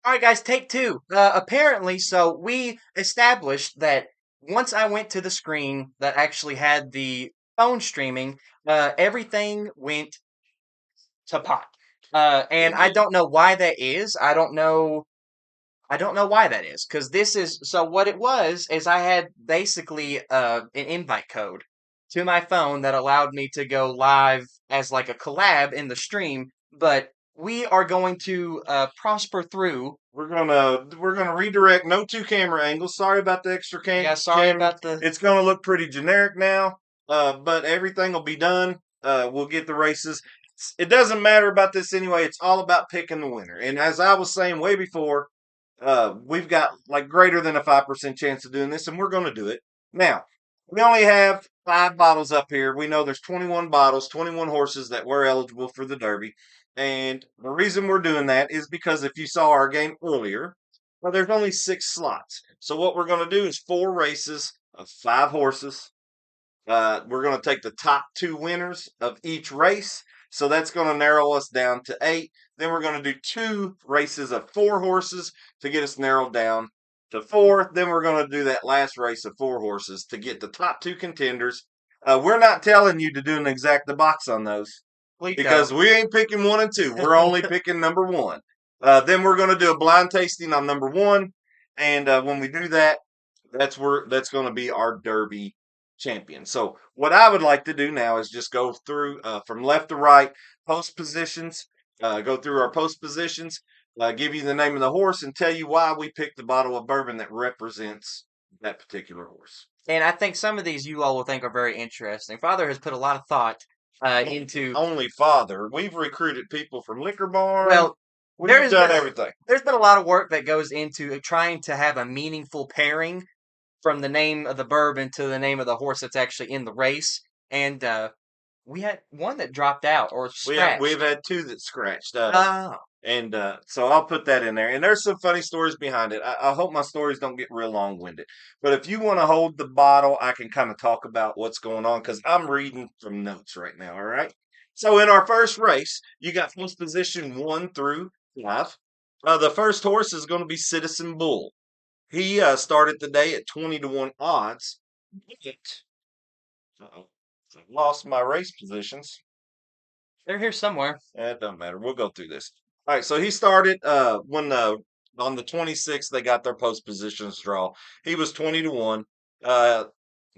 All right, guys, take two. Apparently, so we established that once I went to the screen that actually had the phone streaming, everything went to pot. And It I did. don't know why that is. I don't know why that is because this is so. What it was is I had basically an invite code to my phone that allowed me to go live as like a collab in the stream. But we are going to prosper through. We're gonna redirect. No two camera angles. Sorry about the extra Yeah, sorry cameras. about the. It's gonna look pretty generic now. But everything will be done. We'll get the races. It doesn't matter about this anyway. It's all about picking the winner. And as I was saying way before, we've got like greater than a 5% chance of doing this, and we're gonna do it. Now, we only have 5 bottles up here. We know there's 21 bottles, 21 horses that were eligible for the Derby. And the reason we're doing that is because if you saw our game earlier, well, there's only 6 slots. So what we're going to do is 4 races of 5 horses. We're going to take the top 2 winners of each race. So that's going to narrow us down to 8. Then we're going to do 2 races of 4 horses to get us narrowed down to 4. Then we're going to do that last race of 4 horses to get the top 2 contenders. We're not telling you to do an exact box on those Please because don't. we ain't picking 1 and 2. We're only picking number 1. Then we're going to do a blind tasting on number 1, and when we do that, that's going to be our Derby champion. So what I would like to do now is just go through from left to right post positions. Go through our post positions. Give you the name of the horse and tell you why we picked the bottle of bourbon that represents that particular horse. And I think some of these you all will think are very interesting. Father has put a lot of thought into. Only father. We've recruited people from Liquor Barn. Well, We've there's done been everything. there's been a lot of work that goes into trying to have a meaningful pairing from the name of the bourbon to the name of the horse that's actually in the race. And we had one that dropped out or We've scratched. had 2 that scratched. Oh, And so I'll put that in there. And there's some funny stories behind it. I hope my stories don't get real long winded. But if you want to hold the bottle, I can kind of talk about what's going on because I'm reading from notes right now. All right. So in our first race, you got first position 1 through 5. The first horse is going to be Citizen Bull. He started the day at 20 to 1 odds. But, uh-oh, I lost my race positions. they're here somewhere. It doesn't matter. We'll go through this. All right. So he started when on the 26th they got their post positions draw. He was 20 to 1. Uh,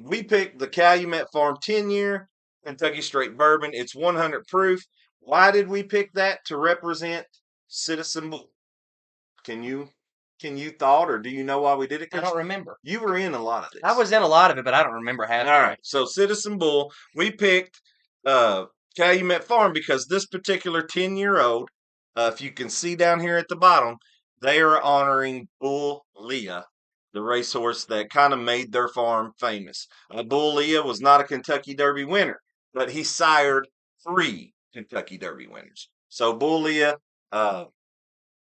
we picked the Calumet Farm 10-year Kentucky Straight Bourbon. It's 100 proof. Why did we pick that to represent Citizen Bull? Can you can you thought or do you know why we did it? I Because don't remember. you were in a lot of I this. was in a lot of it, but I don't remember All half of right. it. So Citizen Bull, we picked uh Calumet Farm because this particular 10-year-old, if you can see down here at the bottom, they are honoring Bull Leah, the racehorse that kind of made their farm famous. Bull Leah was not a Kentucky Derby winner, but he sired 3 Kentucky Derby winners. So Bull Leah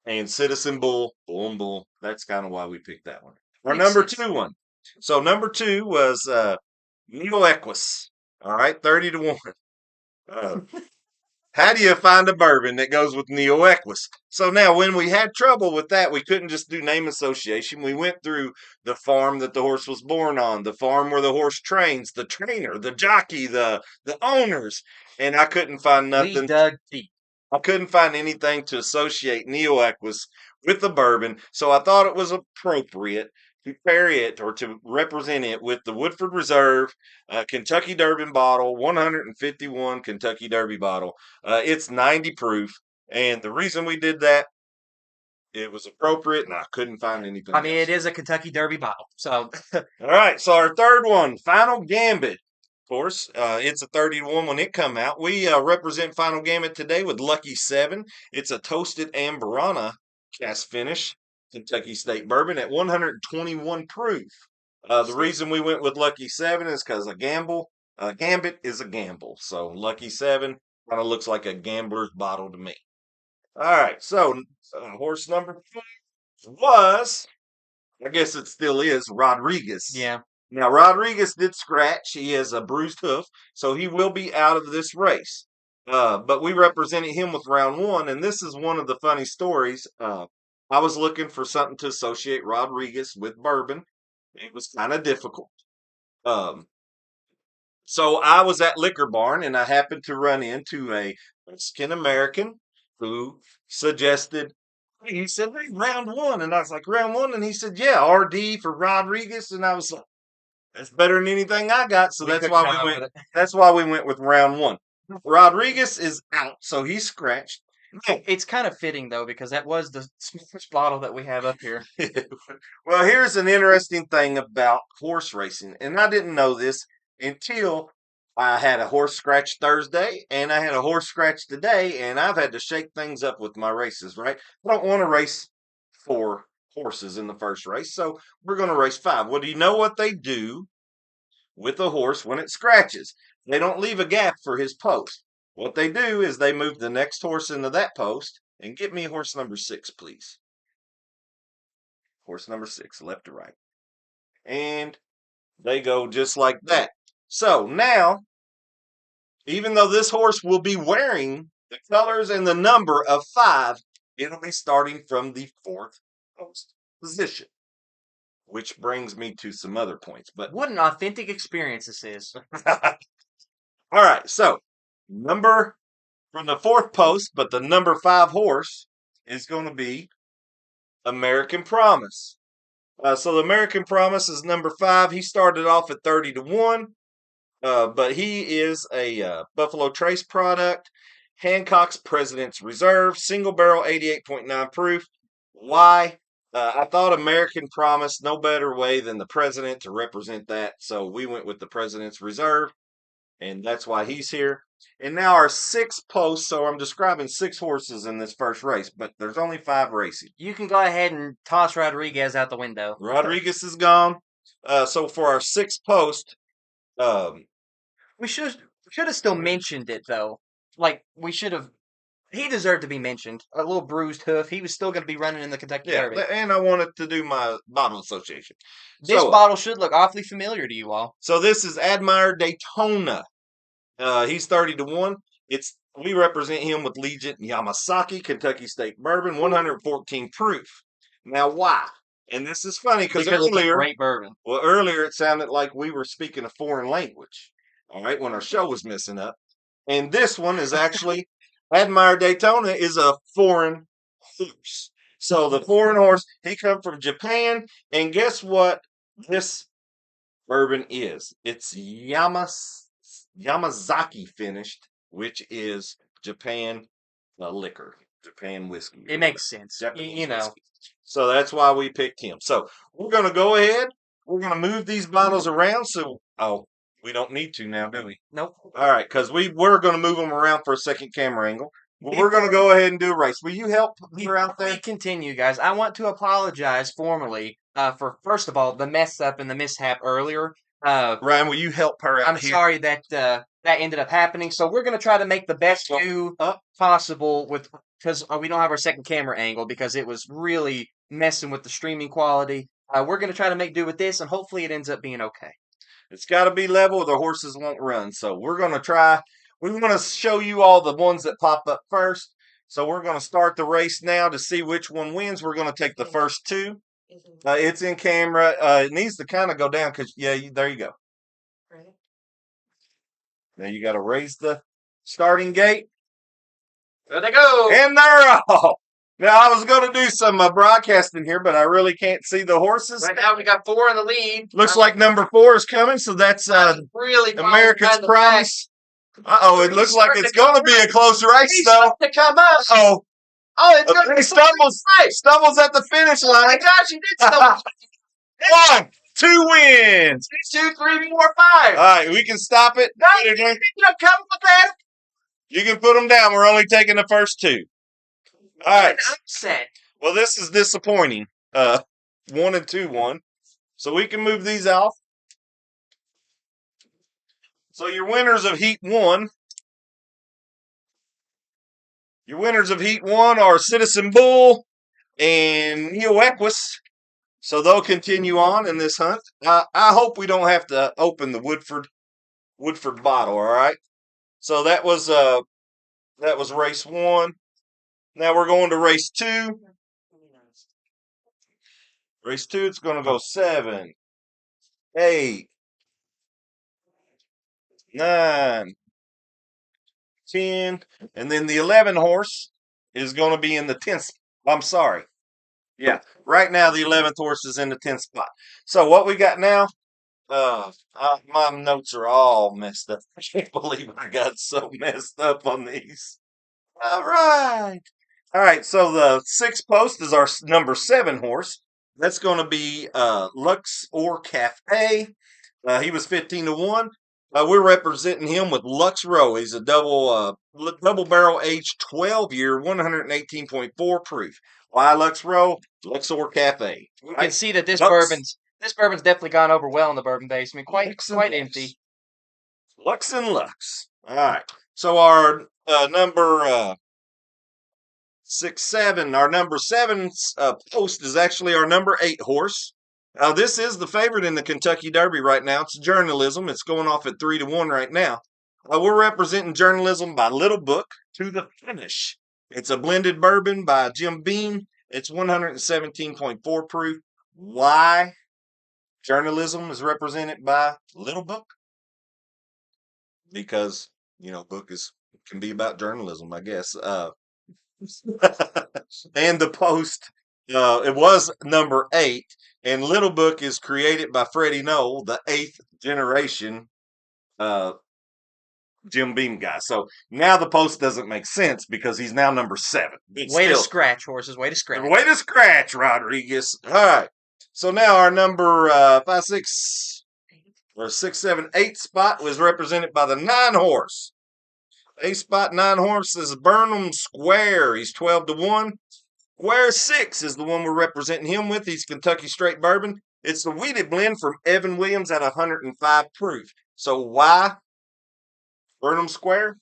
and Citizen Bull, Bull and Bull. That's kind of why we picked that one. Our Makes number sense. 2 one. So number 2 was Neo Equus. All right, 30 to 1. Uh, how do you find a bourbon that goes with Neo Equus? So now, when we had trouble with that, we couldn't just do name association. We went through the farm that the horse was born on, the farm where the horse trains, the trainer, the jockey, the owners, and I couldn't find We nothing. dug deep. I couldn't find anything to associate Neo Equus with the bourbon, so I thought it was appropriate to pair it or to represent it with the Woodford Reserve Kentucky Derby bottle, 151 Kentucky Derby bottle. It's 90 proof, and the reason we did that, it was appropriate, and I couldn't find I anything mean, it else. is a Kentucky Derby bottle, so All right, so our third one, Final Gambit. Of course, it's a 30 to 1 when it come out. We represent Final Gambit today with Lucky 7. It's a toasted Amberana cast finish Kentucky State Bourbon at 121 proof. The reason we went with Lucky 7 is because Gambit is a gamble. So Lucky 7 kind of looks like a gambler's bottle to me. All right, so horse number 5 was, I guess it still is, Rodriguez. yeah. Now, Rodriguez did scratch. He has a bruised hoof, so he will be out of this race. But we represented him with round 1, and this is one of the funny stories. I was looking for something to associate Rodriguez with bourbon. It was kind of difficult. Um, so I was at Liquor Barn and I happened to run into a Mexican American who suggested, he said, "Hey, round one." And I was like, "Round one?" And he said, "Yeah, RD for Rodriguez." And I was like, "That's better than anything I got." So We that's couldn't why come we up went. with it. That's why we went with round one. Rodriguez is out, so he's scratched. Now, It's kind of fitting though because that was the smallest bottle that we have up here. well, here's an interesting thing about horse racing, and I didn't know this until I had a horse scratch Thursday and I had a horse scratch today, and I've had to shake things up with my races, right? I don't want to race 4 horses in the first race, so we're going to race 5. Well, do you know what they do with a horse when it scratches? They don't leave a gap for his post. What they do is they move the next horse into that post and get me horse number 6, please. Horse number 6, left to right. And they go just like that. So now, even though this horse will be wearing the colors and the number of 5, it'll be starting from the 4th post position, which brings me to some other points. But What an authentic experience this is. all right, so number from the 4th post, but the number 5 horse is going to be American Promise. So the American Promise is number 5. He started off at 30-1. But he is a Buffalo Trace product, Hancock's President's Reserve, single barrel, 88.9 proof. Why? I thought American Promise, no better way than the president to represent that. So we went with the President's Reserve, and that's why he's here. And now our 6th post. So I'm describing 6 horses in this first race, but there's only 5 racing. You can go ahead and toss Rodriguez out the window. Rodriguez is gone. So for our 6th post, um, We should have still mentioned it though. Like we should have. He deserved to be mentioned. A little bruised hoof. He was still going to be running in the Kentucky yeah, Derby. and I wanted to do my bottle association. This So, bottle should look awfully familiar to you all. so this is Admire Daytona. He's 30-1. We represent him with Legion Yamasaki Kentucky State Bourbon, 114 proof. Now, why? And this is funny because It's a earlier, great bourbon. well, earlier it sounded like we were speaking a foreign language. All right, when our show was messing up, and this one is actually Admire Daytona is a foreign horse. So the foreign horse, he come from Japan, and guess what? This bourbon is. It's Yamazaki finished, which is Japan liquor, Japan whiskey. It makes sense. Japanese You know. whiskey. So that's why we picked him. So we're going to go ahead. We're going to move these bottles around. So, we don't need to now, do we? Nope. All right, because we were going to move them around for a second camera angle. Well, we're going to go ahead and do a race. Will you help her out Before we there? continue, guys, I want to apologize formally for first of all the mess up and the mishap earlier. Ryan, will you help her out I'm here? sorry that that ended up happening. So we're gonna try to make the best do possible with because we don't have our second camera angle because it was really messing with the streaming quality. We're gonna try to make do with this, and hopefully it ends up being okay. It's got to be level or the horses won't run. So we're going to try. We want to show you all the ones that pop up first. So we're going to start the race now to see which one wins. We're going to take the first 2. It's in camera. It needs to kind of go down because, there you go. Now you got to raise the starting gate. There they go. And they're off. Now, I was going to do some broadcasting here, but I really can't see the horses. Right now we got 4 in the lead. Looks like number 4 is coming, so that's really America's Promise. Uh-oh, it looks like it's going to be a close race, He's though. to come up. Oh, It's going to he be stumbles at the finish Oh my line. gosh, he did stumble. 1, 2 wins. 2, 3, 4, 5. All right, we can stop it. No, you come with that. You can put them down. We're only taking the first 2. All right. Upset. Well, this is disappointing. 1 and 2 won. So we can move these off. So your winners of Heat 1. Your winners of Heat 1 are Citizen Bull and Neo Equus. So they'll continue on in this hunt. I hope we don't have to open the Woodford bottle, all right? So that was race 1. Now we're going to race 2. Race 2, it's going to go 7, 8, 9, 10, and then the 11 horse is going to be in the 10th. I'm sorry. Yeah, right now the 11th horse is in the 10th spot. So what we got now, my notes are all messed up. I can't believe I got so messed up on these. All right. All right, so the 6th post is our number 7 horse. That's going to be Lux or Cafe. He was 15-1. We're representing him with Lux Row. He's a double barrel aged 12-year, 118.4 proof. Why Lux Row? Luxor Cafe. You can see that this Lux, bourbon's definitely gone over well in the bourbon basement. Quite Lux. empty. Lux and Lux. All right. So our number 6, 7. Our number 7 post is actually our number 8 horse. This is the favorite in the Kentucky Derby right now. It's Journalism. It's going off at 3-1 right now. We're representing Journalism by Little Book to the finish. It's a blended bourbon by Jim Beam. It's 117.4 proof. Why Journalism is represented by Little Book? Because, book can be about journalism, I guess. And the post, it was number 8, and Little Book is created by Freddie Knoll, the 8th generation Jim Beam guy. So now the post doesn't make sense because he's now number 7. Way to scratch, horses. Way to scratch. Way to scratch, Rodriguez. All right. So now our number 5, 6, or 6, 7, 8 spot was represented by the 9 horse. 8 spot 9 horse is Burnham Square. He's 12-1. Square 6 is the one we're representing him with. He's Kentucky Straight Bourbon. It's the wheated blend from Evan Williams at 105 proof. So why Burnham Square?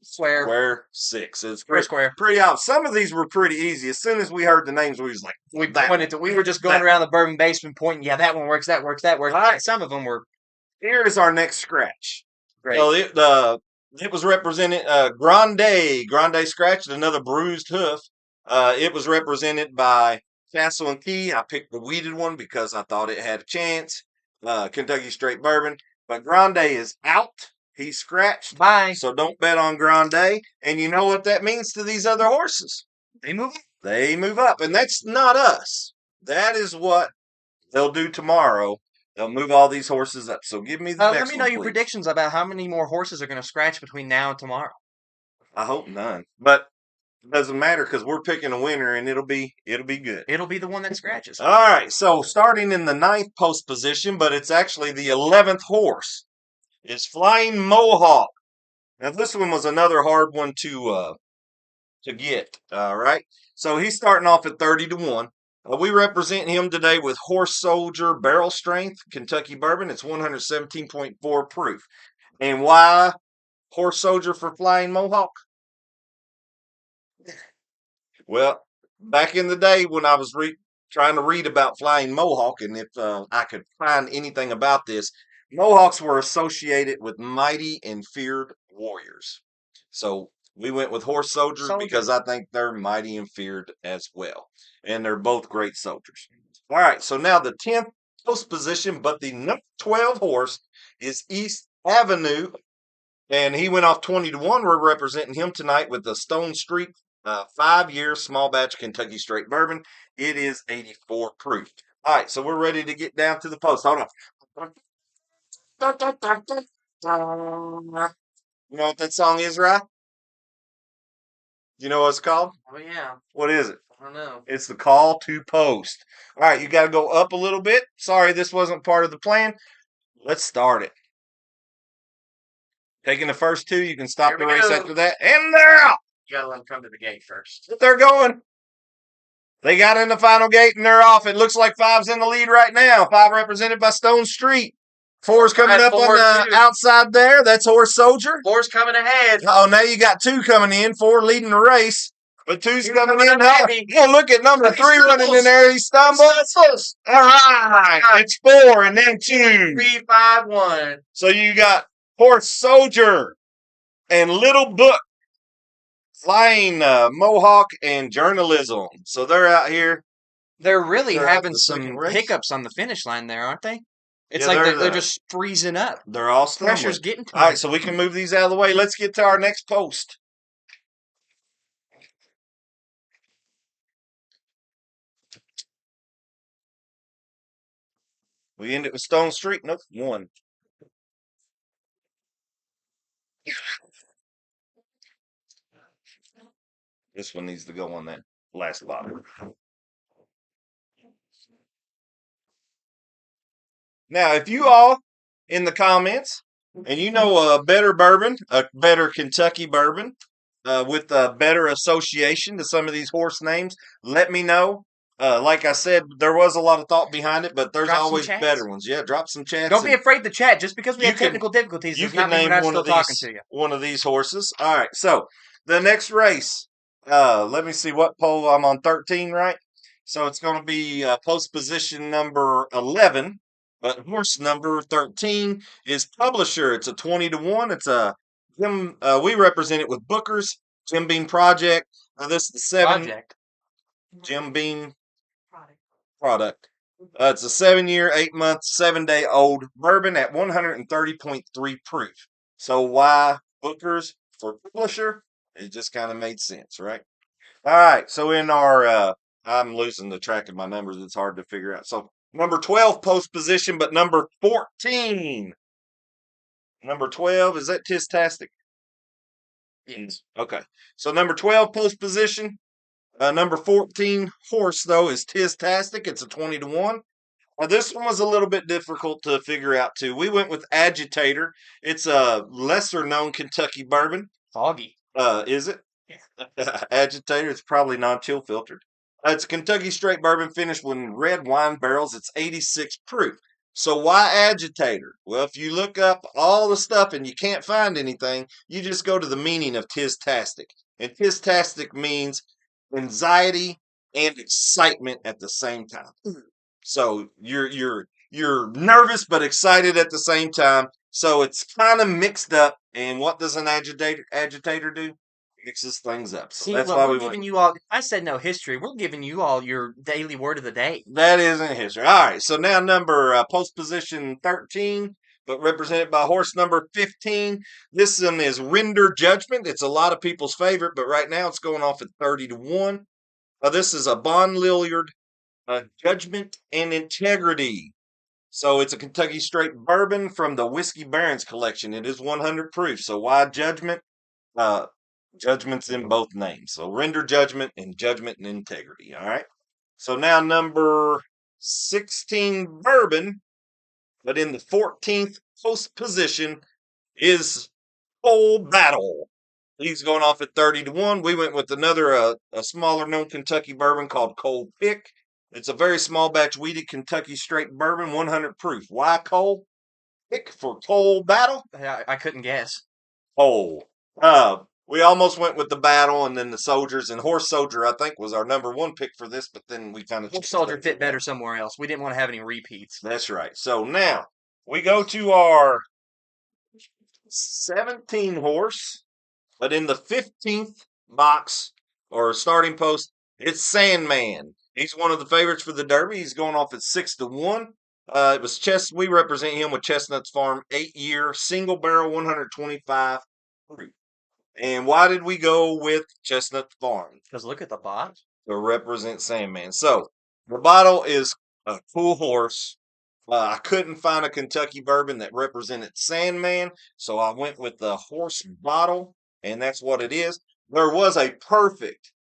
Square 6. It's pretty out. Some of these were pretty easy. As soon as we heard the names, we was like, we were just going around the bourbon basement pointing, yeah, that one works, that works, that works. Right. Some of them were. Here is our next scratch. Great. So it was represented Grande scratched another bruised hoof. It was represented by Castle and Key. I picked the weeded one because I thought it had a chance. Kentucky Straight Bourbon. But Grande is out. He's scratched. Bye. So don't bet on Grande. And you know what that means to these other horses? They move up. They move up. And that's not us. That is what they'll do tomorrow. They'll move all these horses up. So give me the next let me know one, your please. predictions about how many more horses are going to scratch between now and tomorrow. I hope none. But it doesn't matter because we're picking a winner and it'll be good. It'll be the one that scratches. All right. So starting in the 9th post position, but it's actually the 11th horse, is Flying Mohawk. Now this one was another hard one to get. All right. So he's starting off at 30-1. We represent him today with Horse Soldier Barrel Strength Kentucky Bourbon. It's 117.4 proof. And why Horse Soldier for Flying Mohawk? Well, back in the day when I was trying to read about Flying Mohawk, and if I could find anything about this, Mohawks were associated with mighty and feared warriors. So we went with Horse Soldier because I think they're mighty and feared as well. And they're both great soldiers. All right, so now the 10th post position, but the number 12 horse is East Avenue. And he went off 20-1. We're representing him tonight with the Stone Street 5-year small batch Kentucky Straight Bourbon. It is 84 proof. All right, so we're ready to get down to the post. Hold on. You know what that song is, right? You know what it's called? Oh, yeah. What is it? I don't know. It's the call to post. All right, you got to go up a little bit. Sorry, this wasn't part of the plan. Let's start it. Taking the first 2, you can stop the race after that. And they're out. You got to let them come to the gate first. They're going. They got in the final gate and they're off. It looks like 5's in the lead right now. 5 represented by Stone Street. 4's coming up on the outside there. That's Horse Soldier. 4's coming ahead. Oh, now you got 2 coming in. 4 leading the race. But 2's coming in. Oh, look at number 3 running in there. He stumbles. All right. It's 4 and then 2. 3, 5, 1. So you got Horse Soldier and Little Book, Flying Mohawk, and Journalism. So they're out here. They're really They're at having the second some race. hiccups on the finish line there, aren't they? It's Yeah, like they're just freezing up. they're all Pressure's stumbling. getting to All right, them. so we can move these out of the way. Let's get to our next post. We end it with Stone Street. Nope, one. This one needs to go on that last bottle. Now, if you all in the comments and you know a better bourbon, a better Kentucky bourbon, with a better association to some of these horse names, let me know. Like I said, there was a lot of thought behind it, but there's Drop some always chats. better ones. Yeah, drop some chats. Don't be And afraid to chat. Just because we you have can technical difficulties you does can not mean we're name not still talking to you. one of these horses. All right, so the next race. Let me see what pole I'm on. 13, right? So it's going to be post position number 11, but horse number 13 is Publisher. It's a 20-1. It's a Jim. We represent it with Booker's Jim Beam Project. This is the Project. Jim Beam product. It's a 7-year, 8-month, 7-day old bourbon at 130.3 proof. So why Booker's for Publisher? It just kind of made sense, right? All right. So in our, I'm losing the track of my numbers. It's hard to figure out. So number 12 post position, but number 14. Number 12 is that Tistastic? Yes. Okay. So number 12 post position. Number 14 horse though is Tistastic. It's a 20-1. This one was a little bit difficult to figure out too. We went with Agitator. It's a lesser known Kentucky bourbon. Foggy. Is it? Yeah. Agitator. It's probably non-chill filtered. It's a Kentucky straight bourbon finished with red wine barrels. It's 86 proof. So why Agitator? Well, if you look up all the stuff and you can't find anything, you just go to the meaning of Tistastic. And Tistastic means anxiety and excitement at the same time. So you're nervous but excited at the same time. So it's kind of mixed up. And what does an agitator do? Mixes things up. So See, that's well, why we're we went. giving you all. I said no history. We're giving you all your daily word of the day. That isn't history. All right. So now number post position 13, but represented by horse number 15. This one is Render Judgment. It's a lot of people's favorite, but right now it's going off at 30-1. This is a Bon Lilliard Judgment and Integrity. So it's a Kentucky straight bourbon from the Whiskey Barons collection. It is 100 proof. So why Judgment? Uh, Judgment's in both names. So Render Judgment and Judgment and Integrity. All right. So now number 16 bourbon, but in the 14th post position is Cold Battle. He's going off at 30-1. We went with another a smaller known Kentucky bourbon called Cold Pick. It's a very small batch wheated Kentucky straight bourbon, 100 proof. Why Cold Pick for Cold Battle? I couldn't guess. Oh, we almost went with the Battle and then the Soldiers, and Horse Soldier I think was our number one pick for this, but then we kind of Horse Soldier fit better somewhere else. We didn't want to have any repeats. That's right. So now we go to our 17 horse, but in the 15th box or starting post, it's Sandman. He's one of the favorites for the Derby. He's going off at 6-1. It was we represent him with Chestnuts Farm, 8-year single barrel, 125 proof. And why did we go with Chestnut Farm? Because look at the box. To represent Sandman. So the bottle is a cool horse. I couldn't find a Kentucky bourbon that represented Sandman, so I went with the horse bottle, and that's what it is. There was a perfect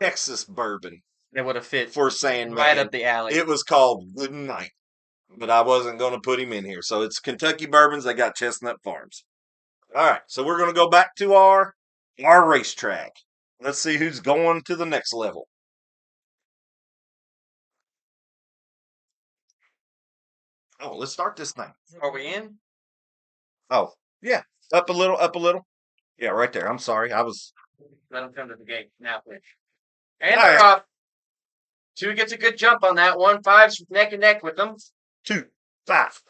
Texas bourbon That would have fit for Sandman. right up the alley. It was called Good Night, but I wasn't going to put him in here. So it's Kentucky bourbons. They got Chestnut Farms. All right, so we're going to go back to our racetrack. Let's see who's going to the next level. Oh, let's start this thing. Are we in? Oh, yeah. Up a little, up a little. Yeah, right there. I'm sorry. I was. Let them come to the gate. Now, pitch. And they're off. 2 gets a good jump on that one. 5's neck and neck with them. 2, 5.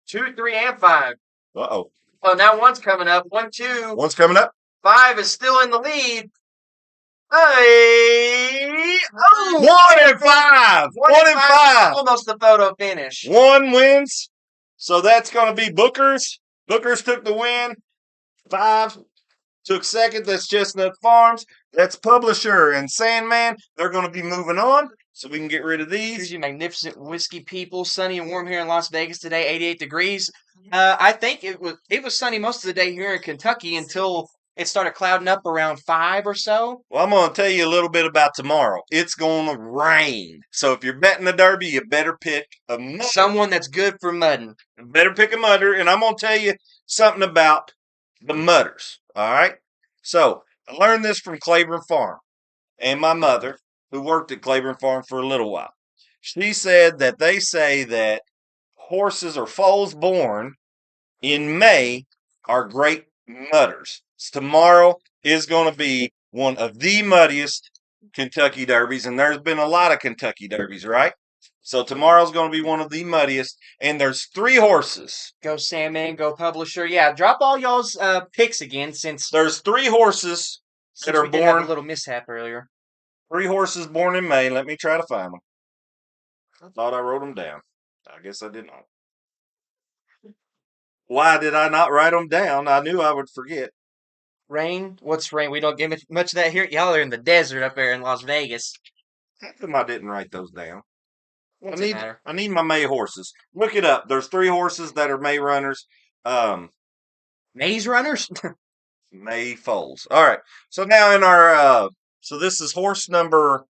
2, 3, and 5. Uh-oh. Oh, now 1's coming up. 1, 2. 1's coming up. 5 is still in the lead. Hey! Oh! 1-5. 1-5. Almost the photo finish. One wins. So that's going to be Booker's. Booker's took the win. 5 took second. That's Chestnut Farms. That's Publisher and Sandman. They're going to be moving on. So we can get rid of Here's these. you magnificent whiskey people. Sunny and warm here in Las Vegas today, 88 degrees. I think it was sunny most of the day here in Kentucky until it started clouding up around 5 or so. Well, I'm going to tell you a little bit about tomorrow. It's going to rain. So if you're betting the Derby, you better pick a mudder. Someone that's good for mudding. Better pick a mudder. And I'm going to tell you something about the mudders. All right. So I learned this from Claiborne Farm and my mother, who worked at Claiborne Farm for a little while. She said that they say that horses or foals born in May are great mudders. Tomorrow is going to be one of the muddiest Kentucky Derbies, and there's been a lot of Kentucky Derbies, right? So tomorrow's going to be one of the muddiest, and there's 3 horses. Go Sandman, go Publisher. Yeah, drop all y'all's picks again since There's 3 horses that are we did have born. a little mishap earlier. 3 horses born in May. Let me try to find them. I thought I wrote them down. I guess I did not. Why did I not write them down? I knew I would forget. Rain? What's rain? We don't get much of that here. Y'all are in the desert up there in Las Vegas. How come I didn't write those down? What's it matter? I need my May horses. Look it up. There's 3 horses that are May runners. Maze runners? May foals. All right. So now in our so this is horse number.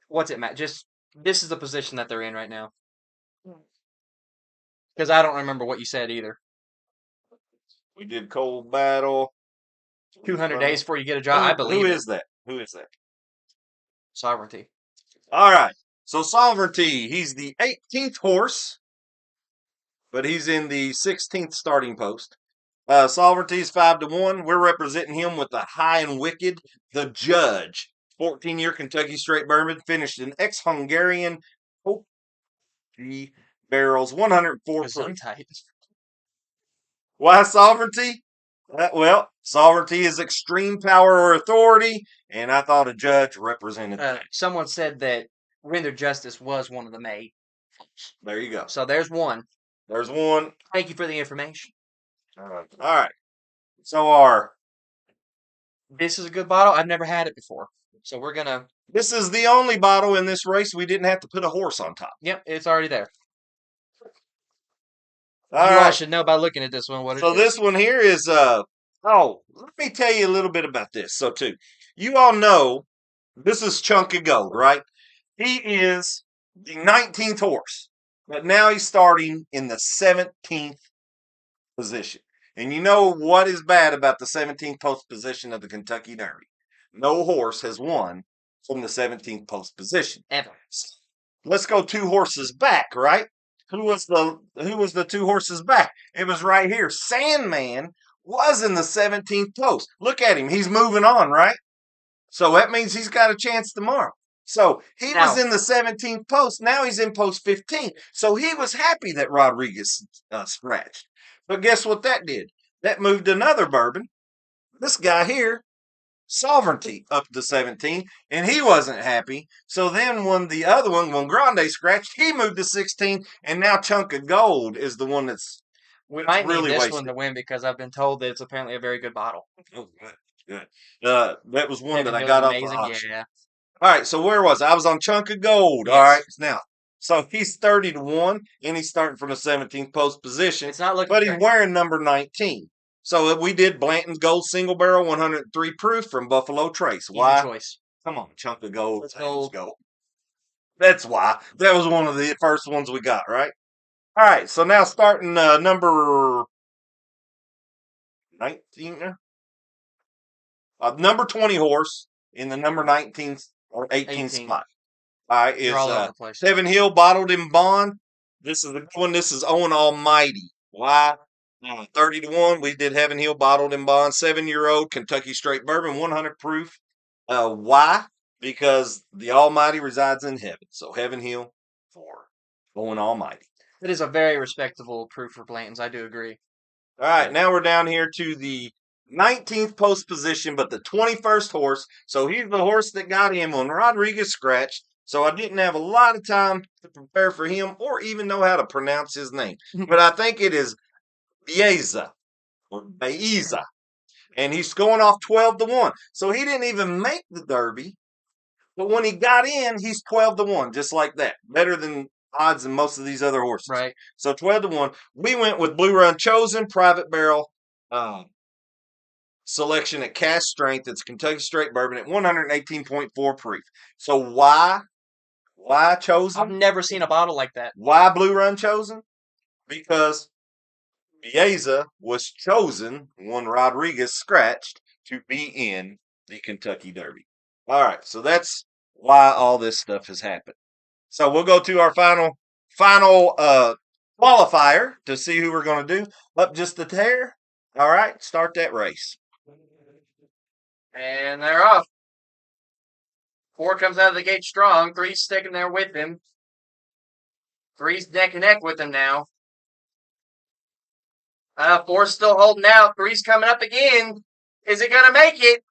What's it matter? Just this is the position that they're in right now. Because I don't remember what you said either. We did Cold Battle. 200 days before you get a job. I believe Who it. is that? Who is that? Sovereignty. All right. So Sovereignty, he's the 18th horse, but he's in the 16th starting post. Sovereignty's 5-1. We're representing him with the High and Wicked, the Judge. 14-year Kentucky Straight Bourbon, finished in ex-Hungarian barrels, 104 proof. Why Sovereignty? Well, Sovereignty is extreme power or authority, and I thought a judge represented that. Someone said that Render Justice was one of the May. There you go. So there's one. There's one. Thank you for the information. All right. So this is a good bottle. I've never had it before. So we're going to. This is the only bottle in this race we didn't have to put a horse on top. Yep, it's already there. All you right. all should know by looking at this one what it is. So this one here is let me tell you a little bit about this. So too, you all know this is Chunk of Gold, right? He is the 19th horse, but now he's starting in the 17th position. And you know what is bad about the 17th post position of the Kentucky Derby? No horse has won from the 17th post position ever. Let's go 2 horses back, right? Who was the 2 horses back? It was right here. Sandman was in the 17th post. Look at him. He's moving on, right? So that means he's got a chance tomorrow. So he was in the 17th post. Now he's in post 15. So he was happy that Rodriguez scratched. But guess what that did? That moved another bourbon. This guy here, Sovereignty, up to 17, and he wasn't happy. So then when the other one, when Grande scratched, he moved to 16, and now Chunk of Gold is the one that's we might really need this wasted. one to win because I've been told that it's apparently a very good bottle. Oh, good. That was one that I got off the auction. Yeah. All right, so where was I? I was on Chunk of Gold. Yes. All right, now, so he's 30-1, and he's starting from the 17th post position. It's not looking but he's wearing number 19. So we did Blanton's Gold Single Barrel 103 proof from Buffalo Trace. Why? Easy choice. Come on, Chunk of Gold. Let's go. That's why. That was one of the first ones we got, right? All right, so now starting number 19. Number 20 horse in the number 19th or 18th spot. All right, is Heaven Hill Bottled in Bond. This is the good one. This is Owen Almighty. Why? 30-1. We did Heaven Hill Bottled in Bond. 7-year-old Kentucky Straight Bourbon, 100 proof. Why? Because the Almighty resides in heaven. So Heaven Hill for Owen Almighty. It is a very respectable proof for Blanton's. I do agree. All right, now we're down here to the 19th post position, but the 21st horse. So he's the horse that got him when Rodriguez scratched. So I didn't have a lot of time to prepare for him or even know how to pronounce his name. But I think it is Bieza or Bieza. And he's going off 12-1. So he didn't even make the Derby. But when he got in, he's 12-1, just like that. Better than odds than most of these other horses. Right. So 12-1. We went with Blue Run Chosen, Private Barrel, selection at cash strength. It's Kentucky Straight Bourbon at 118.4 proof. So why Chosen? I've never seen a bottle like that. Why Blue Run Chosen? Because Bieza was chosen when Rodriguez scratched to be in the Kentucky Derby. All right, so that's why all this stuff has happened. So we'll go to our final qualifier to see who we're going to do. Up just a tear. All right, start that race. And they're off. 4 comes out of the gate strong. 3's sticking there with him. 3's neck and neck with him now. 4's still holding out. 3's coming up again. Is it going to make it?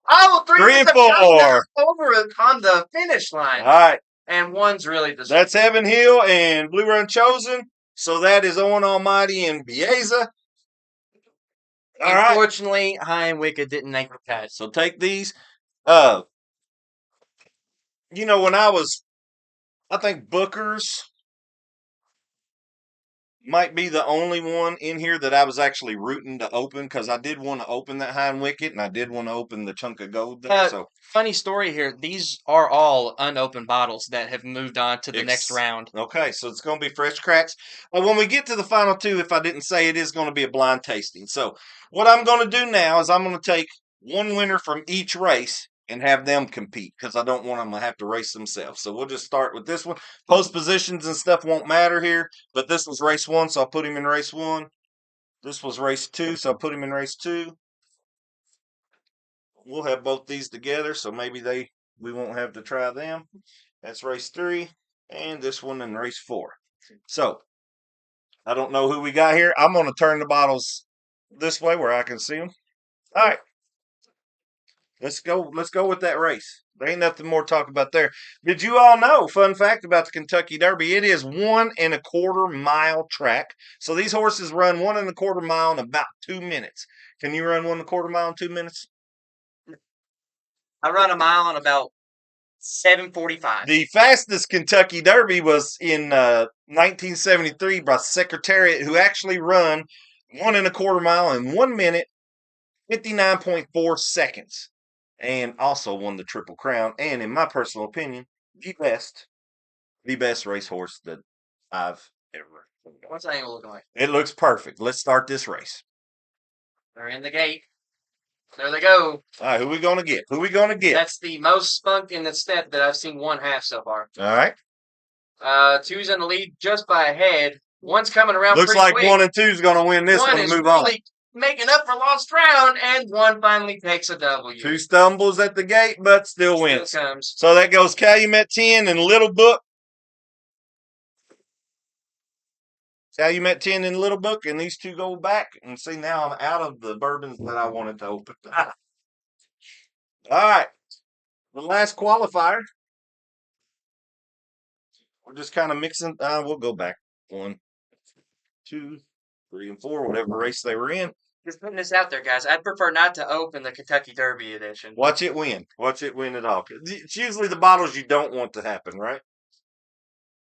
Oh, 3 and 4 over on the finish line. All right. And 1's really the. That's Heaven Hill and Blue Run Chosen. So that is Owen Almighty and Bieza. Unfortunately, High and Wicked didn't make the cut. So take these. When I think Booker's might be the only one in here that I was actually rooting to open because I did want to open that High and Wicked and I did want to open the chunk of gold there. Funny story here. These are all unopened bottles that have moved on to the next round. Okay, so it's going to be fresh cracks. When we get to the final 2, if I didn't say, it is going to be a blind tasting. So what I'm going to do now is I'm going to take one winner from each race and have them compete because I don't want them to have to race themselves. So we'll just start with this one. Post positions and stuff won't matter here, but this was race 1, so I'll put him in race 1. This was race 2, so I'll put him in race 2. We'll have both these together, so maybe we won't have to try them. That's race 3, and this one in race 4. So I don't know who we got here. I'm going to turn the bottles this way where I can see them. All right. Let's go with that race. There ain't nothing more to talk about there. Did you all know, fun fact about the Kentucky Derby, it is 1 1/4 mile track. So these horses run 1 1/4 mile in about 2 minutes. Can you run 1 1/4 mile in 2 minutes? I run a mile in about 7:45. The fastest Kentucky Derby was in 1973 by Secretariat, who actually run 1 1/4 mile in 1 minute, 59.4 seconds. And also won the Triple Crown, and in my personal opinion, the best racehorse that I've ever seen. What's that angle looking like? It looks perfect. Let's start this race. They're in the gate. There they go. All right, who we gonna get? That's the most spunk in the step that I've seen 1/2 so far. All right. 2's in the lead just by a head. 1's coming around. Looks pretty like quick. 1 and 2's gonna win this one and move on. Making up for lost ground, and 1 finally takes a W. 2 stumbles at the gate, but still wins. Comes. So that goes Calumet 10 and Little Book. Calumet 10 and Little Book, and these 2 go back. And see, now I'm out of the bourbons that I wanted to open. All right. The last qualifier. We're just kind of mixing. We'll go back. 1, 2, 3, and 4, whatever race they were in. Just putting this out there, guys. I'd prefer not to open the Kentucky Derby edition. Watch it win. Watch it win it all. It's usually the bottles you don't want to happen, right?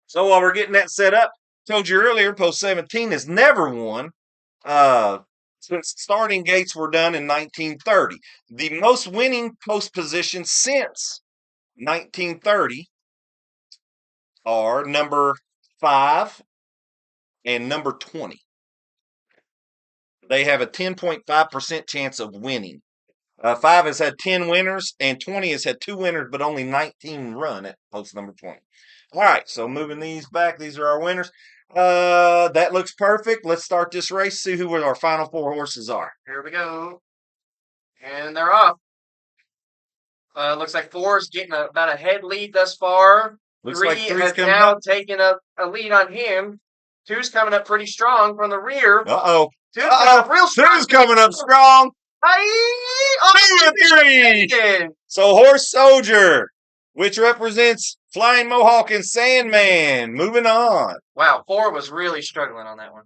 So while we're getting that set up, told you earlier, post 17 has never won since starting gates were done in 1930. The most winning post positions since 1930 are number 5 and number 20. They have a 10.5% chance of winning. 5 has had 10 winners, and 20 has had 2 winners, but only 19 run at post number 20. All right, so moving these back, these are our winners. That looks perfect. Let's start this race, see who our final 4 horses are. Here we go. And they're off. Looks like 4's getting about a head lead thus far. Looks 3 like 3's has coming now up. taken a lead on him. 2's coming up pretty strong from the rear. Uh-oh. 2's coming up real strong. 2's coming up strong. Oh, 2-3. So Horse Soldier, which represents Flying Mohawk and Sandman. Moving on. Wow, 4 was really struggling on that one.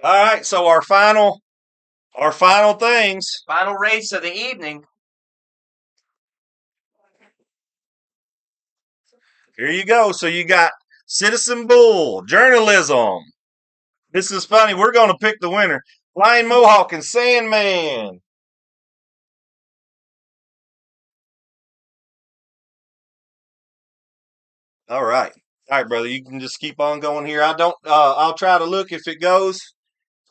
All right, so our final things. Final race of the evening. Here you go. So you got Citizen Bull, journalism. This is funny. We're going to pick the winner. Flying Mohawk and Sandman. All right. All right, brother. You can just keep on going here. I'll try to look if it goes.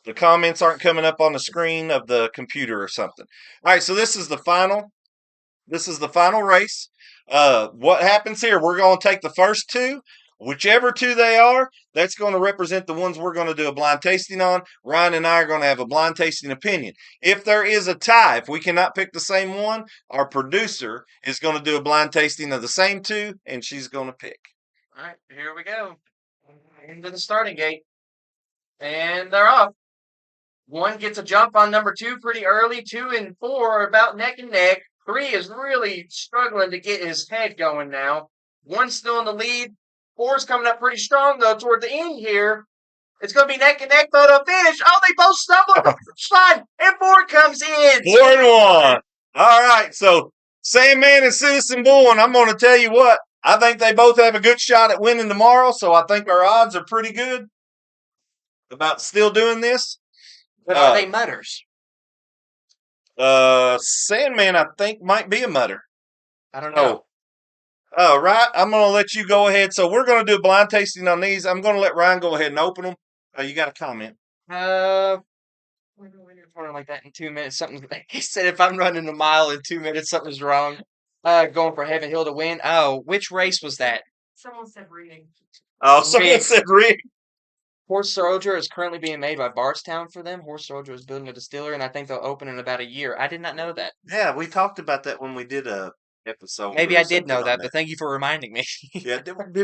The comments aren't coming up on the screen of the computer or something. All right, so this is the final. This is the final race. What happens here? We're going to take the first two, whichever two they are. That's going to represent the ones we're going to do a blind tasting on. Ryan and I are going to have a blind tasting opinion. If there is a tie, if we cannot pick the same one, our producer is going to do a blind tasting of the same two, and she's going to pick. All right, here we go. Into the starting gate. And they're off. 1 gets a jump on number 2 pretty early. 2 and 4 are about neck and neck. 3 is really struggling to get his head going now. 1's still in the lead. 4's coming up pretty strong, though, toward the end here. It's going to be neck and neck, though, to finish. Oh, they both stumble on the slide, and 4 comes in. 4-1. All right, so Sandman and Citizen Bull, and I'm going to tell you what, I think they both have a good shot at winning tomorrow, so I think our odds are pretty good about still doing this. But are they mutters? Sandman, I think, might be a mutter. I don't know. Right, I'm going to let you go ahead. So we're going to do a blind tasting on these. I'm going to let Ryan go ahead and open them. You got a comment? We're running like that in 2 minutes. Something he said if I'm running a mile in 2 minutes, something's wrong. Going for Heaven Hill to win. Oh, which race was that? Someone said reading. Oh, someone said rig. Horse Soldier is currently being made by Bardstown for them. Horse Soldier is building a distillery, and I think they'll open in about a year. I did not know that. Yeah, we talked about that when we did a episode. Maybe I did know that, but thank you for reminding me. Yeah,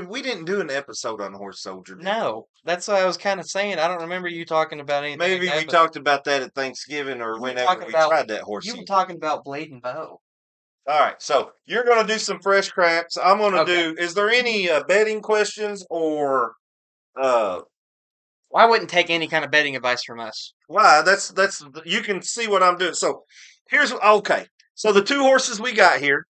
we didn't do an episode on Horse Soldier. No, that's what I was kind of saying. I don't remember you talking about anything. Maybe like that, we talked about that at Thanksgiving or whenever we tried that horse. You were talking about Blade and Bow. All right, so you're going to do some fresh cracks. I'm going to do. Is there any betting questions or? Well, I wouldn't take any kind of betting advice from us. Why? That's you can see what I'm doing. So here's okay. So the 2 horses we got here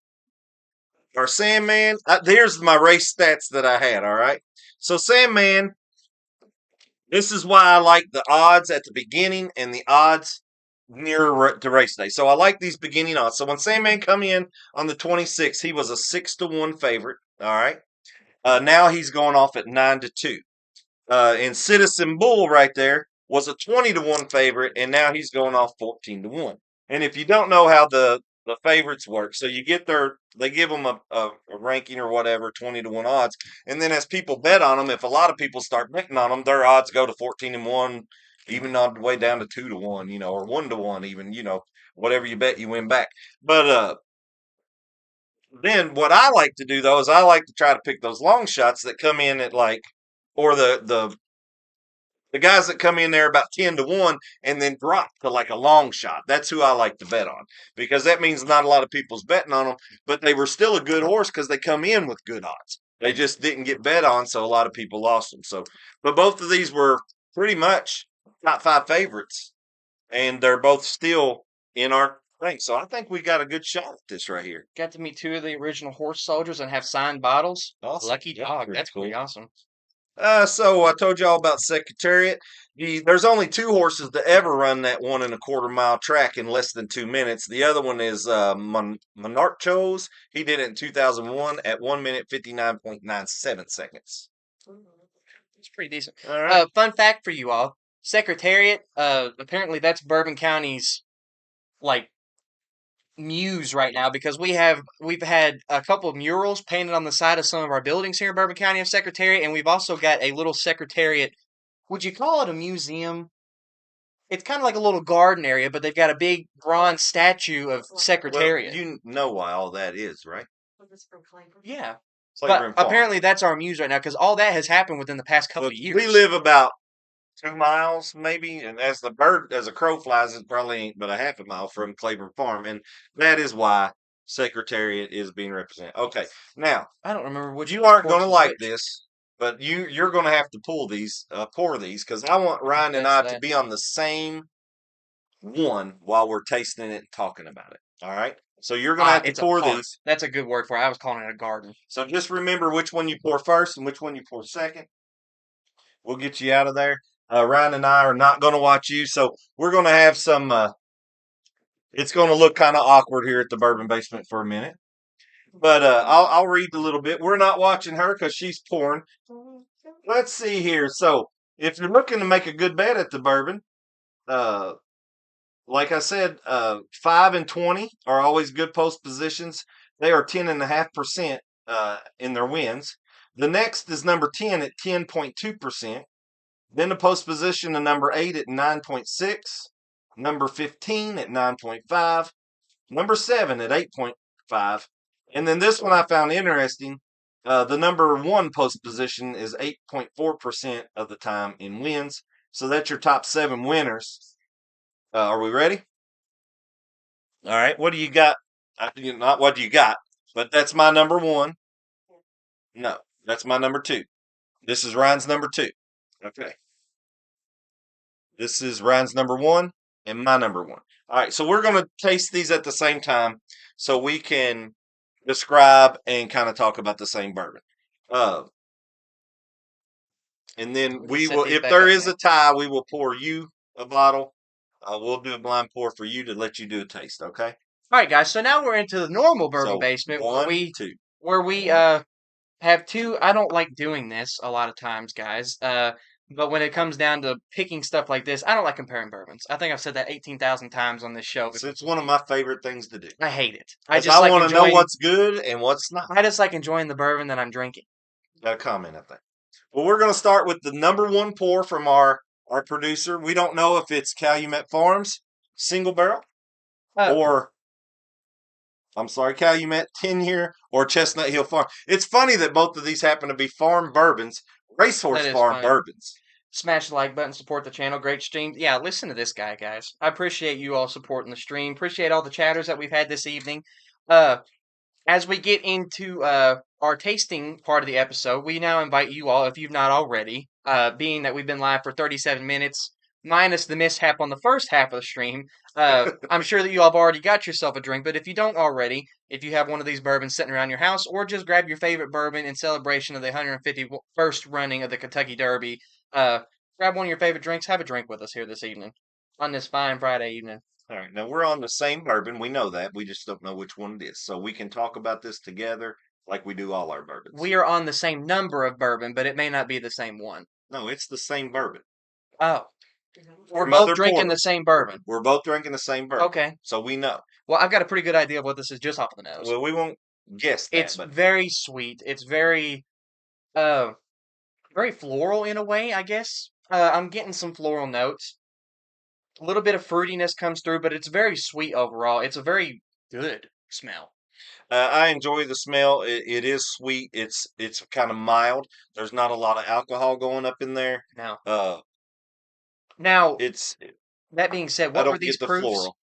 are Sandman. There's my race stats that I had. All right. So Sandman. This is why I like the odds at the beginning and the odds near to race day. So I like these beginning odds. So when Sandman come in on the 26th, he was a 6-1 favorite. All right. Now he's going off at 9-2. And Citizen Bull right there was a 20-1 favorite, and now he's going off 14-1. And if you don't know how the favorites work, so you get they give them a ranking or whatever, 20-1 odds, and then as people bet on them, if a lot of people start betting on them, their odds go to 14-1, even on the way down to 2-1, or 1-1, even, whatever you bet, you win back. But then what I like to do though is I like to try to pick those long shots that come in at or the guys that come in there about 10-1 and then drop to like a long shot. That's who I like to bet on because that means not a lot of people's betting on them, but they were still a good horse because they come in with good odds. They just didn't get bet on, so a lot of people lost them. So, but both of these were pretty much top 5 favorites, and they're both still in our thing. So I think we got a good shot at this right here. Got to meet 2 of the original Horse Soldiers and have signed bottles. Awesome. Lucky Yep, dog. pretty That's cool. pretty awesome. So I told y'all about Secretariat. There's only 2 horses to ever run that 1.25 mile track in less than 2 minutes. The other one is Monarchos. He did it in 2001 at 1 minute 59.97 seconds. It's pretty decent. All right. Fun fact for you all: Secretariat. Apparently that's Bourbon County's muse right now because we've had a couple of murals painted on the side of some of our buildings here in Bourbon County of Secretariat, and we've also got a little Secretariat. Would you call it a museum? It's kind of like a little garden area, but they've got a big bronze statue of Secretariat. Well, you know why all that is, right? Yeah. Playground But Farm. apparently that's our muse right now because all that has happened within the past couple of years. We live about 2 miles maybe, and as a crow flies, it probably ain't but a half a mile from Claiborne Farm, and that is why Secretariat is being represented. Okay, now I don't remember which you aren't going porch to is like which. this, but you're going to have to pour these because I want Ryan and That's I to that. be on the same one while we're tasting it and talking about it. All right, so you're going to have to It's a pour pond. these. That's a good word for it. I was calling it a garden. So just remember which one you pour first and which one you pour second. We'll get you out of there. Ryan and I are not going to watch you, so we're going to have some. It's going to look kind of awkward here at the Bourbon Basement for a minute, but I'll read a little bit. We're not watching her because she's pouring. Let's see here. So if you're looking to make a good bet at the bourbon, uh, like I said, 5 and 20 are always good post positions. They are 10.5% in their wins. The next is number 10 at 10.2%. Then the post position of number 8 at 9.6, number 15 at 9.5, number 7 at 8.5, and then this one I found interesting. The number 1 post position is 8.4% of the time in wins. So that's your top 7 winners. Are we ready? All right. What do you got? Not what do you got, but that's my number 1. No, that's my number 2. This is Ryan's number 2. Okay. This is Ryan's number 1 and my number 1. All right, so we're going to taste these at the same time so we can describe and kind of talk about the same bourbon. Uh, and then Let me we set will, these if back there up is again. a tie, we will pour you a bottle. We'll do a blind pour for you to let you do a taste. Okay. All right, guys. So now we're into the normal bourbon So basement where one, we two, where we one. have two. I don't like doing this a lot of times, guys. But when it comes down to picking stuff like this, I don't like comparing bourbons. I think I've said that 18,000 times on this show. So it's one of my favorite things to do I hate it. because I want to know what's good and what's not. I just like enjoying the bourbon that I'm drinking. Got a comment, I think. Well, we're going to start with the number 1 pour from our producer. We don't know if it's Calumet Farms single barrel Uh, or I'm sorry, Calumet 10-year or Chestnut Hill Farm. It's funny that both of these happen to be farm bourbons, that racehorse is farm funny. bourbons. Smash the like button, support the channel. Great stream. Yeah, listen to this guy, guys. I appreciate you all supporting the stream. Appreciate all the chatters that we've had this evening. Uh, as we get into our tasting part of the episode, we now invite you all, if you've not already, being that we've been live for 37 minutes, minus the mishap on the first half of the stream, I'm sure that you all have already got yourself a drink, but if you don't already, if you have one of these bourbons sitting around your house, or just grab your favorite bourbon in celebration of the 151st running of the Kentucky Derby, uh, grab one of your favorite drinks, have a drink with us here this evening, on this fine Friday evening. All right, now we're on the same bourbon. We know that. We just don't know which one it is. So we can talk about this together like we do all our bourbons. We are on the same number of bourbon, but it may not be the same one. No, it's the same bourbon. Oh, we're Your both mother drinking poured the them. same bourbon. We're both drinking the same bourbon. Okay. So we know. Well, I've got a pretty good idea of what this is just off the nose. Well, we won't guess that, It's but very sweet. It's uh, very floral in a way, I guess. I'm getting some floral notes. A little bit of fruitiness comes through, but it's very sweet overall. It's a very good smell. I enjoy the smell. It is sweet. It's kind of mild. There's not a lot of alcohol going up in there. Now, Uh, now it's that being said, I what were don't these get the proofs? floral.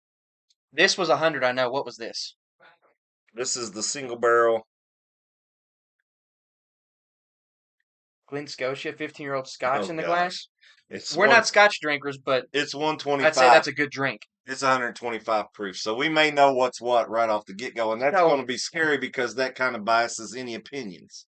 This was 100. I know. What was this? This is the single barrel. Glen Scotia, 15-year-old Scotch Oh in the gosh, glass. it's We're one. not Scotch drinkers, but It's I'd say 125. that's a good drink. It's 125 proof. So we may know what's what right off the get go, and that's going So to be scary because that kind of biases any opinions.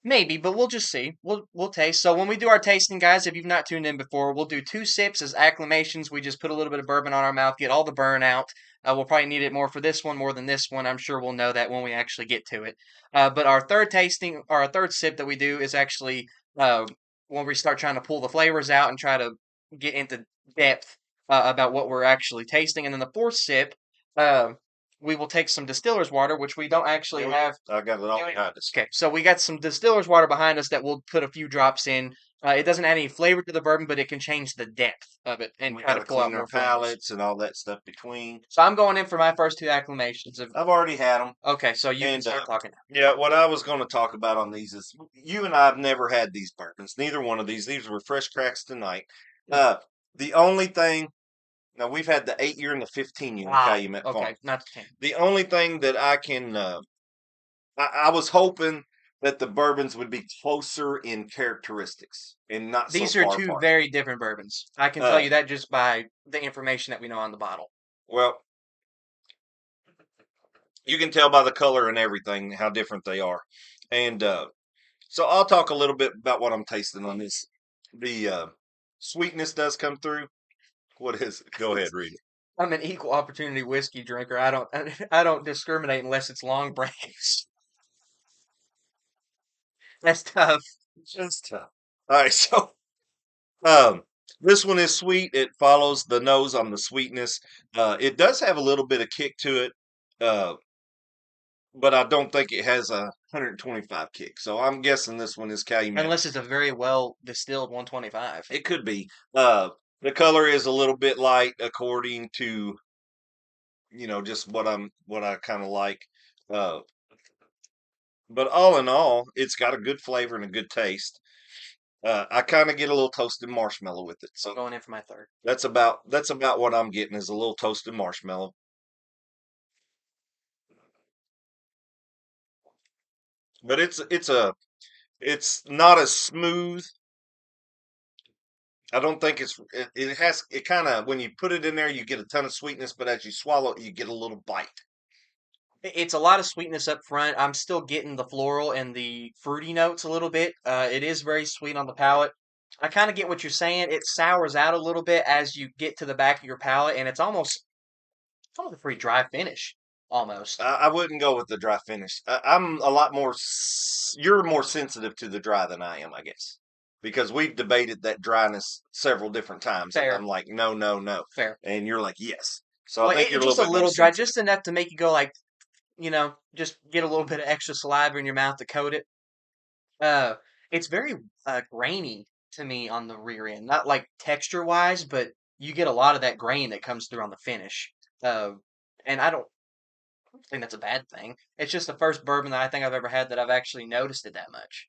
maybe, but we'll just see. We'll taste. So when we do our tasting, guys, if you've not tuned in before, we'll do 2 sips as acclamations. We just put a little bit of bourbon on our mouth, get all the burn out. We'll probably need it more for this one more than this one. I'm sure we'll know that when we actually get to it. But our third tasting or our third sip that we do is actually uh, when we start trying to pull the flavors out and try to get into depth about what we're actually tasting. And then the fourth sip, uh, we will take some distiller's water, which we don't actually have. I got it all Yeah, behind us. okay, so we got some distiller's water behind us that we'll put a few drops in. It doesn't add any flavor to the bourbon, but it can change the depth of it and We try got to to pull out clean our more flavors. palates and all that stuff between. So I'm going in for my first two acclamations of. I've already had them. Okay, so you can And start talking yeah, what I was going to talk about on these is you and I have never had these bourbons. Neither one of these. These were fresh cracks tonight. now. Uh, the only thing, now we've had the 8 year and the 15 year in Wow. Calumet Farm. Okay, not the 10. The only thing that I can, I was hoping that the bourbons would be closer in characteristics and not so These are far two apart. very different bourbons. I can tell Uh, you that just by the information that we know on the bottle. well, you can tell by the color and everything how different they are. And so I'll talk a little bit about what I'm tasting on this. The sweetness does come through. What is it? Go ahead, read it. I'm an equal opportunity whiskey drinker. I don't I don't discriminate unless it's long brands. That's tough. Just tough. All right, so um, this one is sweet. It follows the nose on the sweetness. It does have a little bit of kick to it, uh, but I don't think it has a 125 kick. So I'm guessing this one is Calumet. Unless it's a very well distilled 125. It could be. The color is a little bit light according to just what I kind of like. Uh, but all in all, it's got a good flavor and a good taste. I kind of get a little toasted marshmallow with it, I'm so going in for my third. that's about what I'm getting is a little toasted marshmallow. But it's not as smooth. I don't think it kind of when you put it in there you get a ton of sweetness, but as you swallow it you get a little bite. It's a lot of sweetness up front. I'm still getting the floral and the fruity notes a little bit. It is very sweet on the palate. I kind of get what you're saying. It sours out a little bit as you get to the back of your palate, and it's almost a pretty dry finish, almost. I wouldn't go with the dry finish. I'm a lot more. You're more sensitive to the dry than I am, I guess, because we've debated that dryness several different times, and Fair, I'm like, no, no, no, fair. and you're like, yes. So I Well, think you're a just little a bit more little dry, sensitive. just enough to make you go like, just get a little bit of extra saliva in your mouth to coat it. Uh, it's very grainy to me on the rear end, not like texture wise, but you get a lot of that grain that comes through on the finish. Uh, and I don't think that's a bad thing. It's just the first bourbon that I think I've ever had that I've actually noticed it that much.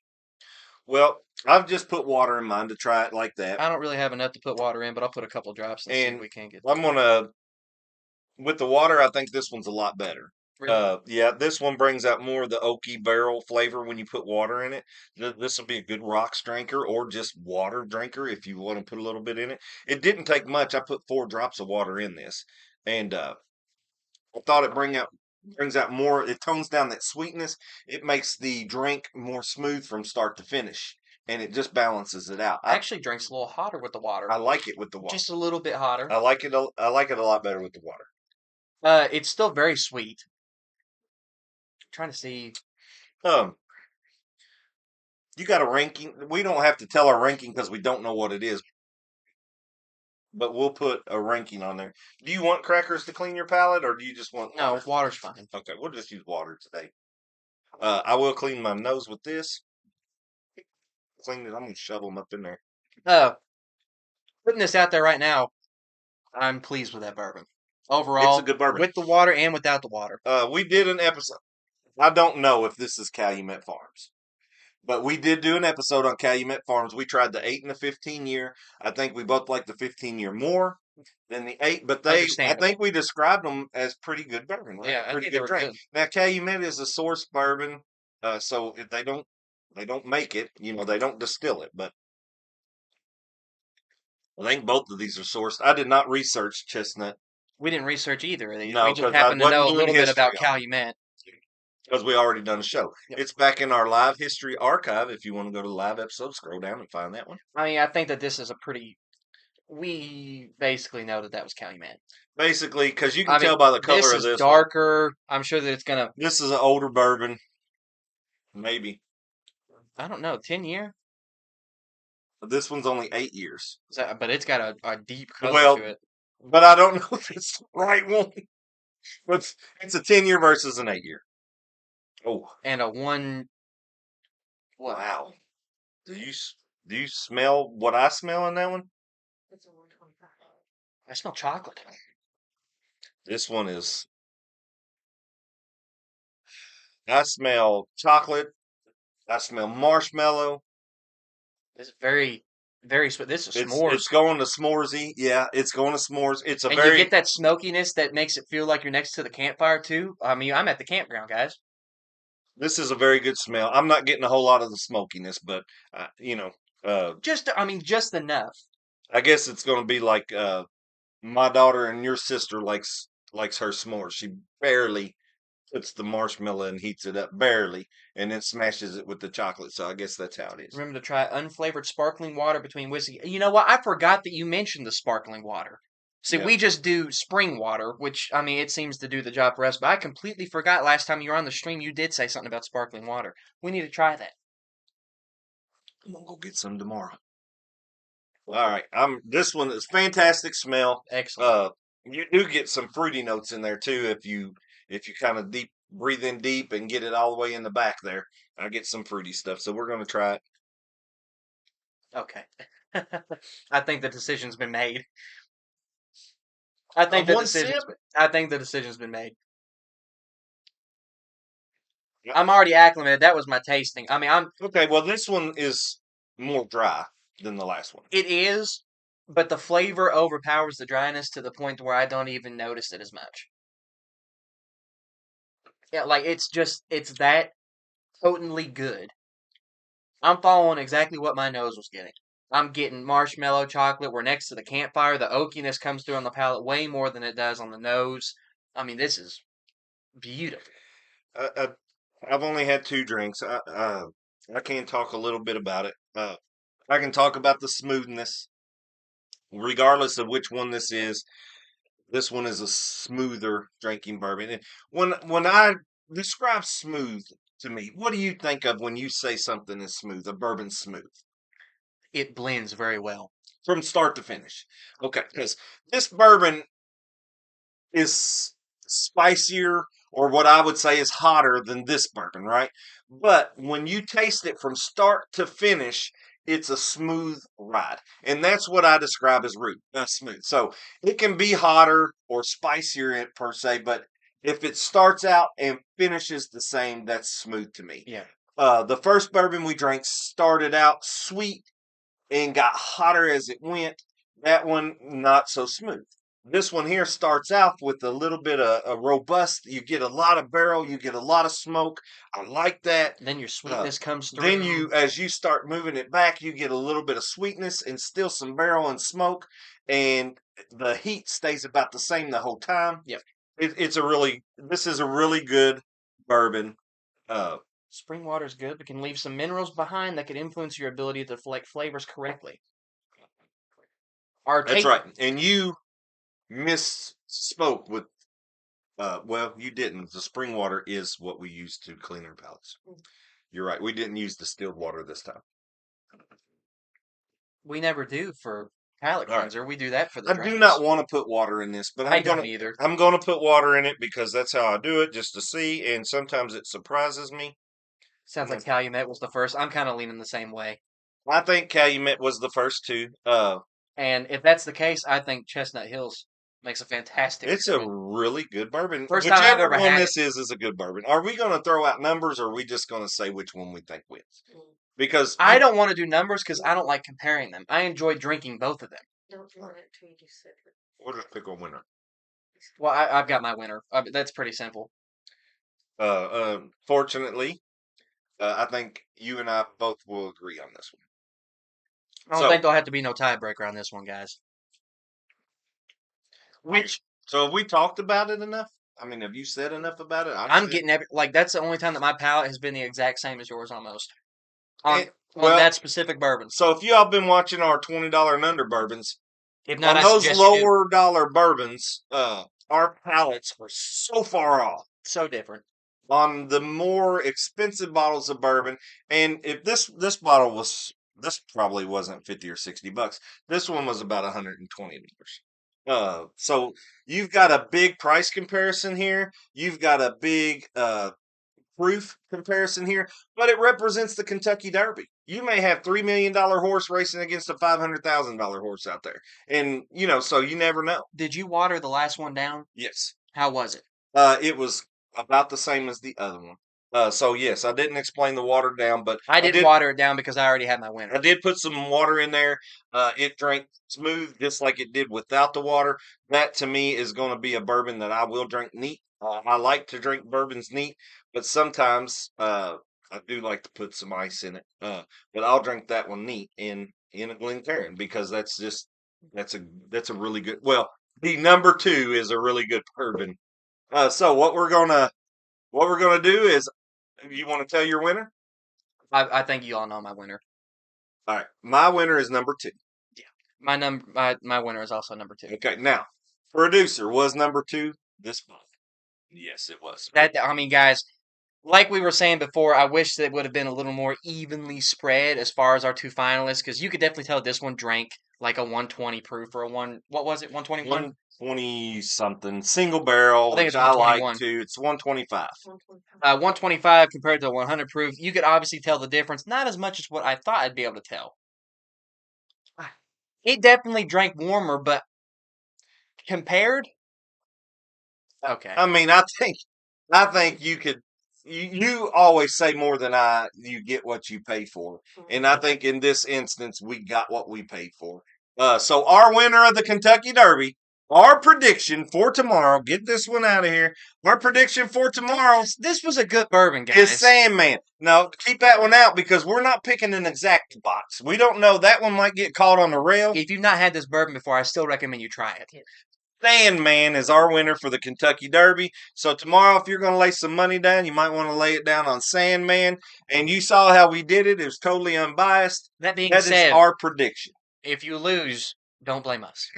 Well, I've just put water in mine to try it like that, I don't really have enough to put water in, but I'll put a couple drops and see if and we can get I'm this one. gonna with the water. I think this one's a lot better. Really? Yeah, this one brings out more of the oaky barrel flavor when you put water in it. This will be a good rocks drinker or just water drinker if you want to put a little bit in it. It didn't take much. I put 4 drops of water in this, and I thought it brings out more. It tones down that sweetness. It makes the drink more smooth from start to finish, and it just balances it out. Actually drinks a little hotter with the I water. like it with the water. Just a little bit hotter. I like it a lot better with the water. It's still very sweet. Trying to see. Um, you got a ranking. We don't have to tell our ranking because we don't know what it is, but we'll put a ranking on there. Do you want crackers to clean your palate, or do you just want No, water? water's fine. Okay, we'll just use water today. I will clean my nose with this. Clean it. I'm gonna shove them up in there. Uh, Putting this out there right now, I'm pleased with that bourbon. It's a Overall, good bourbon. with the water and without the water. We did an episode. I don't know if this is Calumet Farms, but we did do an episode on Calumet Farms. We tried the 8 and the 15 year. I think we both like the 15 year more than the 8, but I Understandable. think we described them as pretty good bourbon, right? Yeah, I Pretty think they good were drink. good. Now Calumet is a source bourbon, so if they don't make it, they don't distill it, but I think both of these are sourced. I did not research chestnut, We didn't research either of these. We no, just because I happen to wasn't know a doing little bit about history on Calumet. it because we already done a show. Yep. It's back in our live history archive. If you want to go to the live episode, scroll down and find that one. I mean, I think that this is a pretty. We basically know that that was Calumet. Basically, because you can I mean, tell by the this color of is this one. darker. I'm sure that it's gonna. This is an older bourbon, maybe. I don't know, 10 year. But this one's only 8 years. But it's got a deep color to Well, it. but I don't know if it's the right one. But it's a 10-year versus an 8-year. Oh, and a one. What? wow. Do you do you smell what I smell in that one? I smell chocolate. This one is. I smell chocolate. I smell marshmallow. This is very, very sweet. This is It's s'mores. going to s'moresy. Yeah, it's going to s'mores. It's a And you very get that smokiness that makes it feel like you're next to the campfire too. I mean, I'm at the campground, guys. This is a very good smell. I'm not getting a whole lot of the smokiness, but uh, I mean, just enough. I guess it's going to be like my daughter and your sister likes her s'mores. She barely puts the marshmallow and heats it up barely, and then smashes it with the chocolate. So I guess that's how it is. Remember to try unflavored sparkling water between whiskey. You know what? I forgot that you mentioned the sparkling water. See, Yeah. we just do spring water, which, I mean, it seems to do the job for us, but I completely forgot last time you were on the stream, you did say something about sparkling water. We need to try that. I'm gonna go get some tomorrow. All right. This one is fantastic smell. Excellent. Uh you do get some fruity notes in there too if you kind of deep breathe in deep and get it all the way in the back there. I get some fruity stuff. So we're gonna try it. Okay. I think the decision's been made. I think the One sip. decision's been, I think the decision's been made. Yeah. I'm already acclimated. That was my tasting. I mean, Okay, well this one is more dry than the last one. it is, but the flavor overpowers the dryness to the point where I don't even notice it as much. Yeah, like it's that potently good. I'm following exactly what my nose was getting. I'm getting marshmallow chocolate. We're next to the campfire. The oakiness comes through on the palate way more than it does on the nose. I mean, this is beautiful. I, I, I've only had two drinks. I can talk a little bit about it. I can talk about the smoothness, regardless of which one this is. This one is a smoother drinking bourbon. And when I describe smooth to me, what do you think of when you say something is smooth? A bourbon smooth It blends very well. from start to finish. Okay, because this bourbon is spicier, or what I would say is hotter than this bourbon, right? But when you taste it from start to finish, it's a smooth ride. And that's what I describe as smooth. So it can be hotter or spicier per se, but if it starts out and finishes the same, that's smooth to me. Yeah. The first bourbon we drank started out sweet and got hotter as it went. That one, not so smooth. This one here starts out with a little bit of a robust. You get a lot of barrel, you get a lot of smoke. I like that. Then your Uh, sweetness comes then through. as you start moving it back, you get a little bit of sweetness and still some barrel and smoke, and the heat stays about the same the whole time. Yep. This is a really good bourbon. Uh, Spring water is good, but can leave some minerals behind that could influence your ability to select flavors correctly. Our that's taste. right. And you misspoke with well, you didn't. The spring water is what we use to clean our palates. You're right. We didn't use distilled water this time. We never do for palate All right. cleanser. We do that for the I do not drinks. want to put water in this, but I don't either. I'm gonna put water in it because that's how I do it, just to see. And sometimes it surprises me. Sounds like Calumet was the first. I'm kind of leaning the same way. I think Calumet was the first two. And if that's the case, I think Chestnut Hills makes a fantastic. It's a really good bourbon. First time I've Whichever ever one had it. this is a good bourbon. Are we gonna throw out numbers, or are we just gonna say which one we think wins? Because I don't want to do numbers because I don't like comparing them. I enjoy drinking both of them. we'll just pick a winner. Well, I've got my winner. That's pretty simple. Fortunately, I think you and I both will agree on this one. I don't think there'll have to be no tiebreaker on this one, guys. So have we talked about it enough? I mean, have you said enough about it? I'm getting that's the only time that my palate has been the exact same as yours almost on well, that specific bourbon. So if you all been watching our $20 and under bourbons, If not, on I those suggest you do. lower dollar bourbons, our palates are so far off. So different. On the more expensive bottles of bourbon, and if this bottle was this probably wasn't $50 or $60. This one was about $120. So you've got a big price comparison here. You've got a big proof comparison here, but it represents the Kentucky Derby. You may have $3 million horse racing against a $500,000 horse out there, and so you never know. Did you water the last one down? Yes. How was it? It was about the same as the other one. So yes, I didn't explain the watered down, but I I didn't did. water it down because I already had my I winner. did put some water in there. It drank smooth, just like it did without the water. That to me is going to be a bourbon that I will drink neat. I like to drink bourbons neat, but sometimes I do like to put some ice in it. But I'll drink that one neat in a Glencairn because that's a really good. Well, the number two is a really good bourbon. So what we're gonna do is, you want to tell your winner? I think you all know my winner. All right, my winner is number two. My winner is also number 2. Okay, now, producer was number two this month. Yes, it was. Guys, like we were saying before, I wish that it would have been a little more evenly spread as far as our 2 finalists, because you could definitely tell this one drank like a 120 proof or what was it, 121? 120 something single barrel, I think which it's I like 121. too. It's 125. 125 compared to 100 proof, you could obviously tell the difference. Not as much as what I thought I'd be able to tell. It definitely drank warmer, but compared, okay. I mean, I think you could. You always say more than you get what you pay for, and I think in this instance we got what we paid for. So our winner of the Kentucky Derby, our prediction for tomorrow. Get this one out of here. Our prediction for tomorrow This was a good bourbon, is guys. Sandman. No, keep that one out because we're not picking an exact box. We don't know. That one might get caught on the rail. If you've not had this bourbon before, I still recommend you try it. Sandman is our winner for the Kentucky Derby. So tomorrow, if you're going to lay some money down, you might want to lay it down on Sandman. And you saw how we did it. It was totally unbiased. That being That is said, our prediction. if you lose, don't blame us.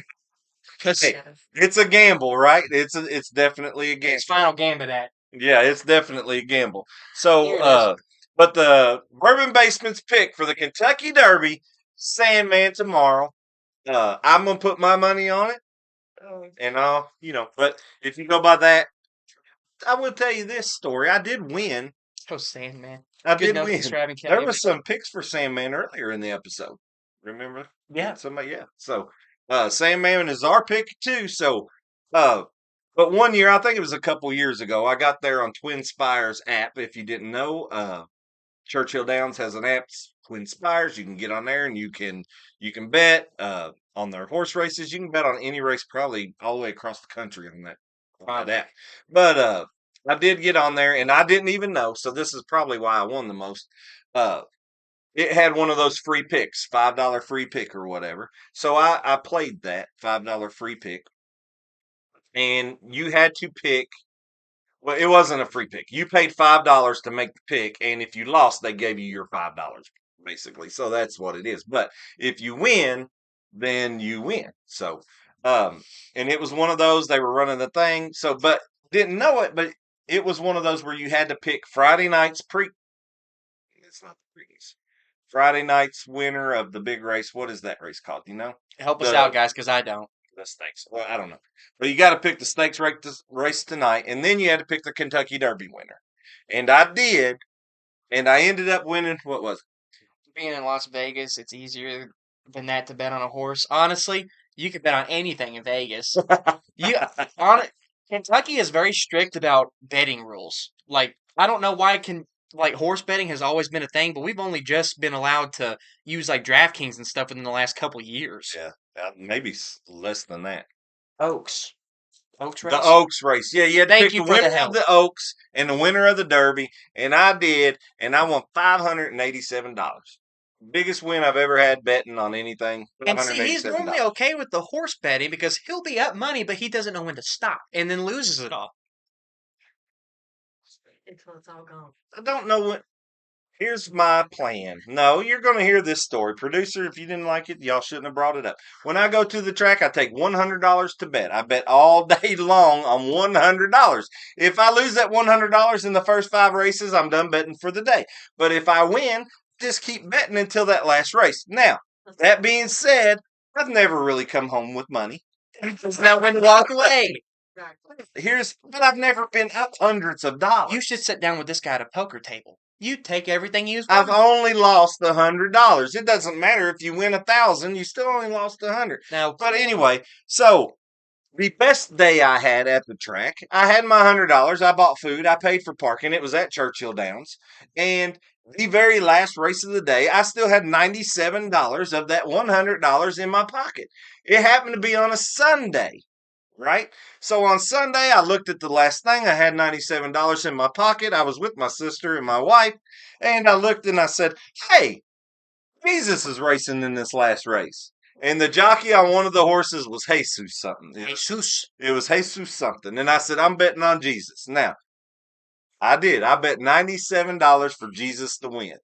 Hey, it's a gamble, right? It's definitely a gamble. It's final gambit at. Yeah, it's definitely a gamble. Here it So, but the Bourbon Basement's pick for the Kentucky Derby, Sandman tomorrow. I'm gonna put my money on it, and But if you go by that, I will tell you this story. I did win. Oh, Sandman. I Good did note win. describing There Kelly. was some picks for Sandman earlier in the episode. Remember? Yeah. Somebody, yeah. So, Sandman is our pick too. So, but one year, I think it was a couple years ago, I got there on Twin Spires app. If you didn't know, Churchill Downs has an app, Twin Spires. You can get on there and you can bet on their horse races. You can bet on any race, probably all the way across the country on that app. But I did get on there, and I didn't even know. So this is probably why I won the most. It had one of those free picks, $5 free pick or whatever. So I played that $5 free pick, and you had to pick. Well, it wasn't a free pick. You paid $5 to make the pick, and if you lost, they gave you your $5 basically. So that's what it is. But if you win, then you win. So, and it was one of those they were running the thing. So, but didn't know it, but it was one of those where you had to pick Friday night's pre. It's not the pre's. Friday night's winner of the big race. What is that race called? You know? Help us out, guys, because I don't. The stakes. Well, I don't know. But you got to pick the stakes race tonight, and then you had to pick the Kentucky Derby winner. And I did, and I ended up winning. What was it? Being in Las Vegas, it's easier than that to bet on a horse. Honestly, you can bet on anything in Vegas. Kentucky is very strict about betting rules. Like, I don't know why horse betting has always been a thing, but we've only just been allowed to use like DraftKings and stuff within the last couple years. Yeah, maybe less than that. Oaks race. The Oaks race. Yeah, you had to Thank pick you the for the winner help. of the Oaks and the winner of the Derby, and I did, and I won $587. Biggest win I've ever had betting on anything. And see, he's $587. normally okay with the horse betting because he'll be up money, but he doesn't know when to stop and then loses it all. Until it's all gone. I don't know what. Here's my plan. No, you're going to hear this story. Producer, if you didn't like it, y'all shouldn't have brought it up. When I go to the track, I take $100 to bet. I bet all day long on $100. If I lose that $100 in the first 5 races, I'm done betting for the day. But if I win, just keep betting until that last race. Now, that being said, I've never really come home with money. Just know when to walk away. But I've never been up hundreds of dollars. You should sit down with this guy at a poker table. You take everything he was I've worth. only lost $100. It doesn't matter if you win 1,000, you still only lost 100. Now, But anyway, so the best day I had at the track, I had my $100. I bought food. I paid for parking. It was at Churchill Downs. And the very last race of the day, I still had $97 of that $100 in my pocket. It happened to be on a Sunday, right? So on Sunday, I looked at the last thing. I had $97 in my pocket. I was with my sister and my wife. And I looked and I said, hey, Jesus is racing in this last race. And the jockey on one of the horses was Jesus something. Jesus. It was Jesus something. And I said, I'm betting on Jesus. Now, I did. I bet $97 for Jesus to win.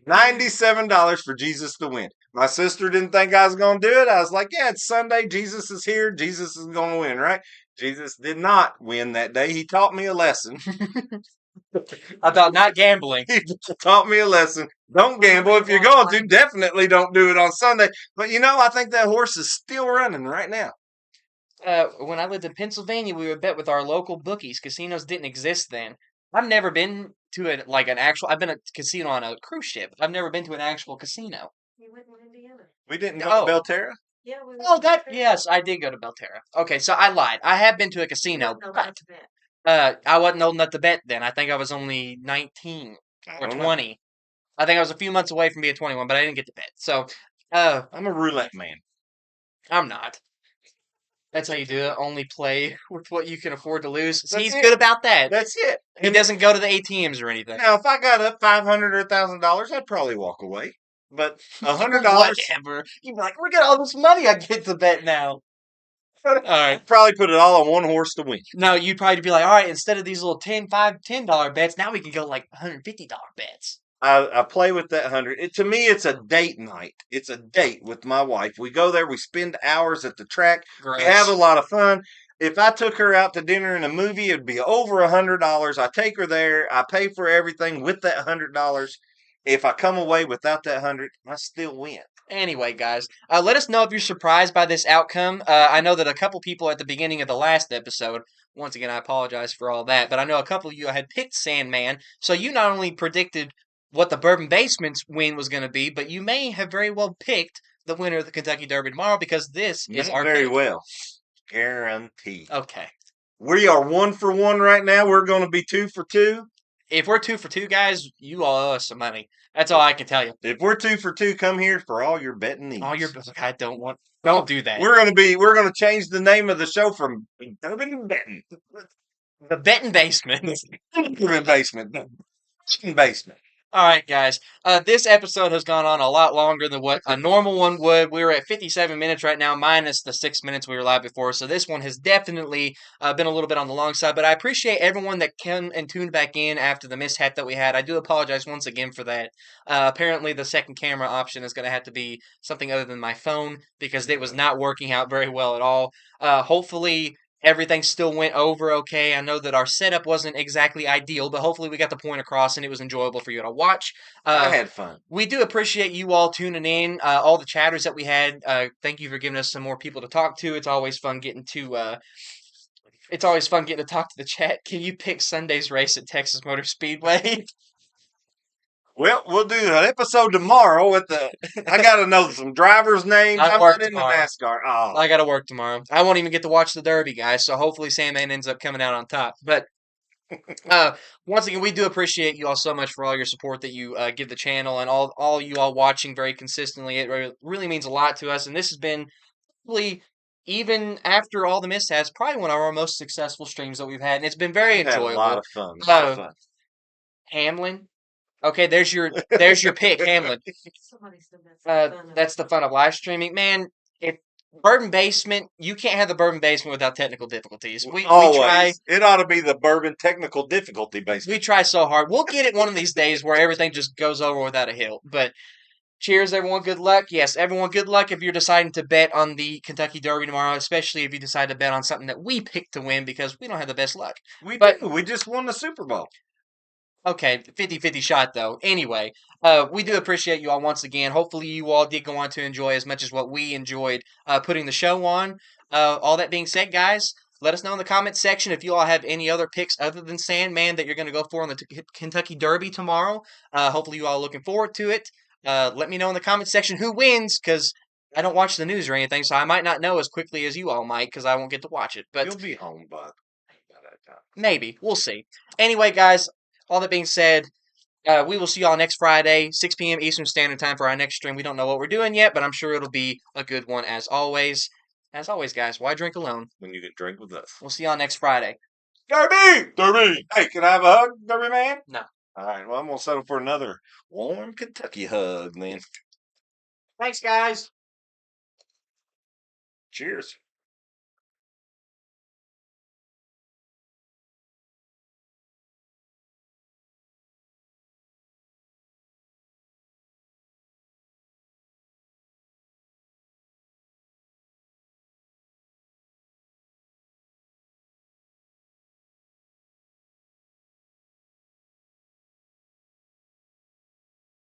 $97 for Jesus to win. My sister didn't think I was going to do it. I was like, yeah, it's Sunday. Jesus is here. Jesus is going to win, right? Jesus did not win that day. He taught me a lesson. About not gambling. He taught me a lesson. Don't gamble. If you're going to, definitely don't do it on Sunday. But I think that horse is still running right now. When I lived in Pennsylvania, we would bet with our local bookies. Casinos didn't exist then. I've never been to an actual. I've been a casino on a cruise ship. I've never been to an actual casino. You went in Indiana. We didn't go to Belterra? Yeah, we went Oh, to that Belterra. yes, I did go to Belterra. Okay, so I lied. I have been to a casino, No, but that's bad. I wasn't old enough to bet then. I think I was only 19 or 20. I think I was a few months away from being 21, but I didn't get to bet. So, I'm a roulette man. I'm not. That's how you do it. Only play with what you can afford to lose. That's He's it. good about that. That's it. He doesn't go to the ATMs or anything. Now, if I got up $500 or $1,000, I'd probably walk away. But $100, Whatever. You'd be like, look at all this money I get to bet now. All right. I'd probably put it all on one horse to win. No, you'd probably be like, all right, instead of these little $10 bets, now we can go like $150 bets. I play with that 100. To me, it's a date night. It's a date with my wife. We go there. We spend hours at the track. Gross. We have a lot of fun. If I took her out to dinner and a movie, it'd be over $100. I take her there. I pay for everything with that $100. If I come away without that 100, I still win. Anyway, guys, let us know if you're surprised by this outcome. I know that a couple people at the beginning of the last episode, once again, I apologize for all that, but I know a couple of you had picked Sandman, so you not only predicted what the Bourbon Basement's win was going to be, but you may have very well picked the winner of the Kentucky Derby tomorrow because this is Not our very pick. well. Guaranteed. Okay. We are 1 for 1 right now. We're going to be 2 for 2. If we're 2 for 2, guys, you all owe us some money. That's all I can tell you. If we're 2 for 2, come here for all your betting needs. All your I don't do that. We're gonna change the name of the show from Bourbon Betting. The Betting Basement. Bourbon Basement. Bourbon Basement. All right, guys. This episode has gone on a lot longer than what a normal one would. We were at 57 minutes right now, minus the 6 minutes we were live before. So this one has definitely been a little bit on the long side. But I appreciate everyone that came and tuned back in after the mishap that we had. I do apologize once again for that. Apparently, the second camera option is going to have to be something other than my phone because it was not working out very well at all. Hopefully, everything still went over okay. I know that our setup wasn't exactly ideal, but hopefully we got the point across and it was enjoyable for you to watch. I had fun. We do appreciate you all tuning in, all the chatters that we had. Thank you for giving us some more people to talk to. It's always fun getting to talk to the chat. Can you pick Sunday's race at Texas Motor Speedway? Well, we'll do an episode tomorrow with I gotta know some drivers' names. I I'm work not into tomorrow. NASCAR. Oh. I gotta work tomorrow. I won't even get to watch the Derby, guys, so hopefully Sandman ends up coming out on top. But once again, we do appreciate you all so much for all your support that you give the channel and all you all watching very consistently. It really means a lot to us, and this has been probably, even after all the mishaps, probably one of our most successful streams that we've had, and it's been very We've had enjoyable. a lot of fun. A lot of fun. Hamlin. Okay, there's your pick, Hamlin. Somebody said that's That's the fun of live streaming, man. If Bourbon Basement, you can't have the Bourbon Basement without technical difficulties. We try. It ought to be the Bourbon Technical Difficulty Basement. We try so hard. We'll get it one of these days where everything just goes over without a hill. But cheers, everyone. Good luck. Yes, everyone, good luck if you're deciding to bet on the Kentucky Derby tomorrow, especially if you decide to bet on something that we picked to win because we don't have the best luck. We But- do. We just won the Super Bowl. Okay, 50-50 shot though. Anyway, we do appreciate you all once again. Hopefully you all did go on to enjoy as much as what we enjoyed putting the show on. All that being said, guys, let us know in the comments section if you all have any other picks other than Sandman that you're going to go for on the Kentucky Derby tomorrow. Hopefully you all are looking forward to it. Let me know in the comments section who wins, because I don't watch the news or anything, so I might not know as quickly as you all might, because I won't get to watch it. But You'll be home by that time. maybe. We'll see. Anyway, guys, all that being said, we will see y'all next Friday, 6 p.m. Eastern Standard Time for our next stream. We don't know what we're doing yet, but I'm sure it'll be a good one as always. As always, guys, why drink alone? When you can drink with us. We'll see y'all next Friday. Derby! Derby! Hey, can I have a hug, Derby man? No. All right, well, I'm going to settle for another warm Kentucky hug then. Thanks, guys. Cheers.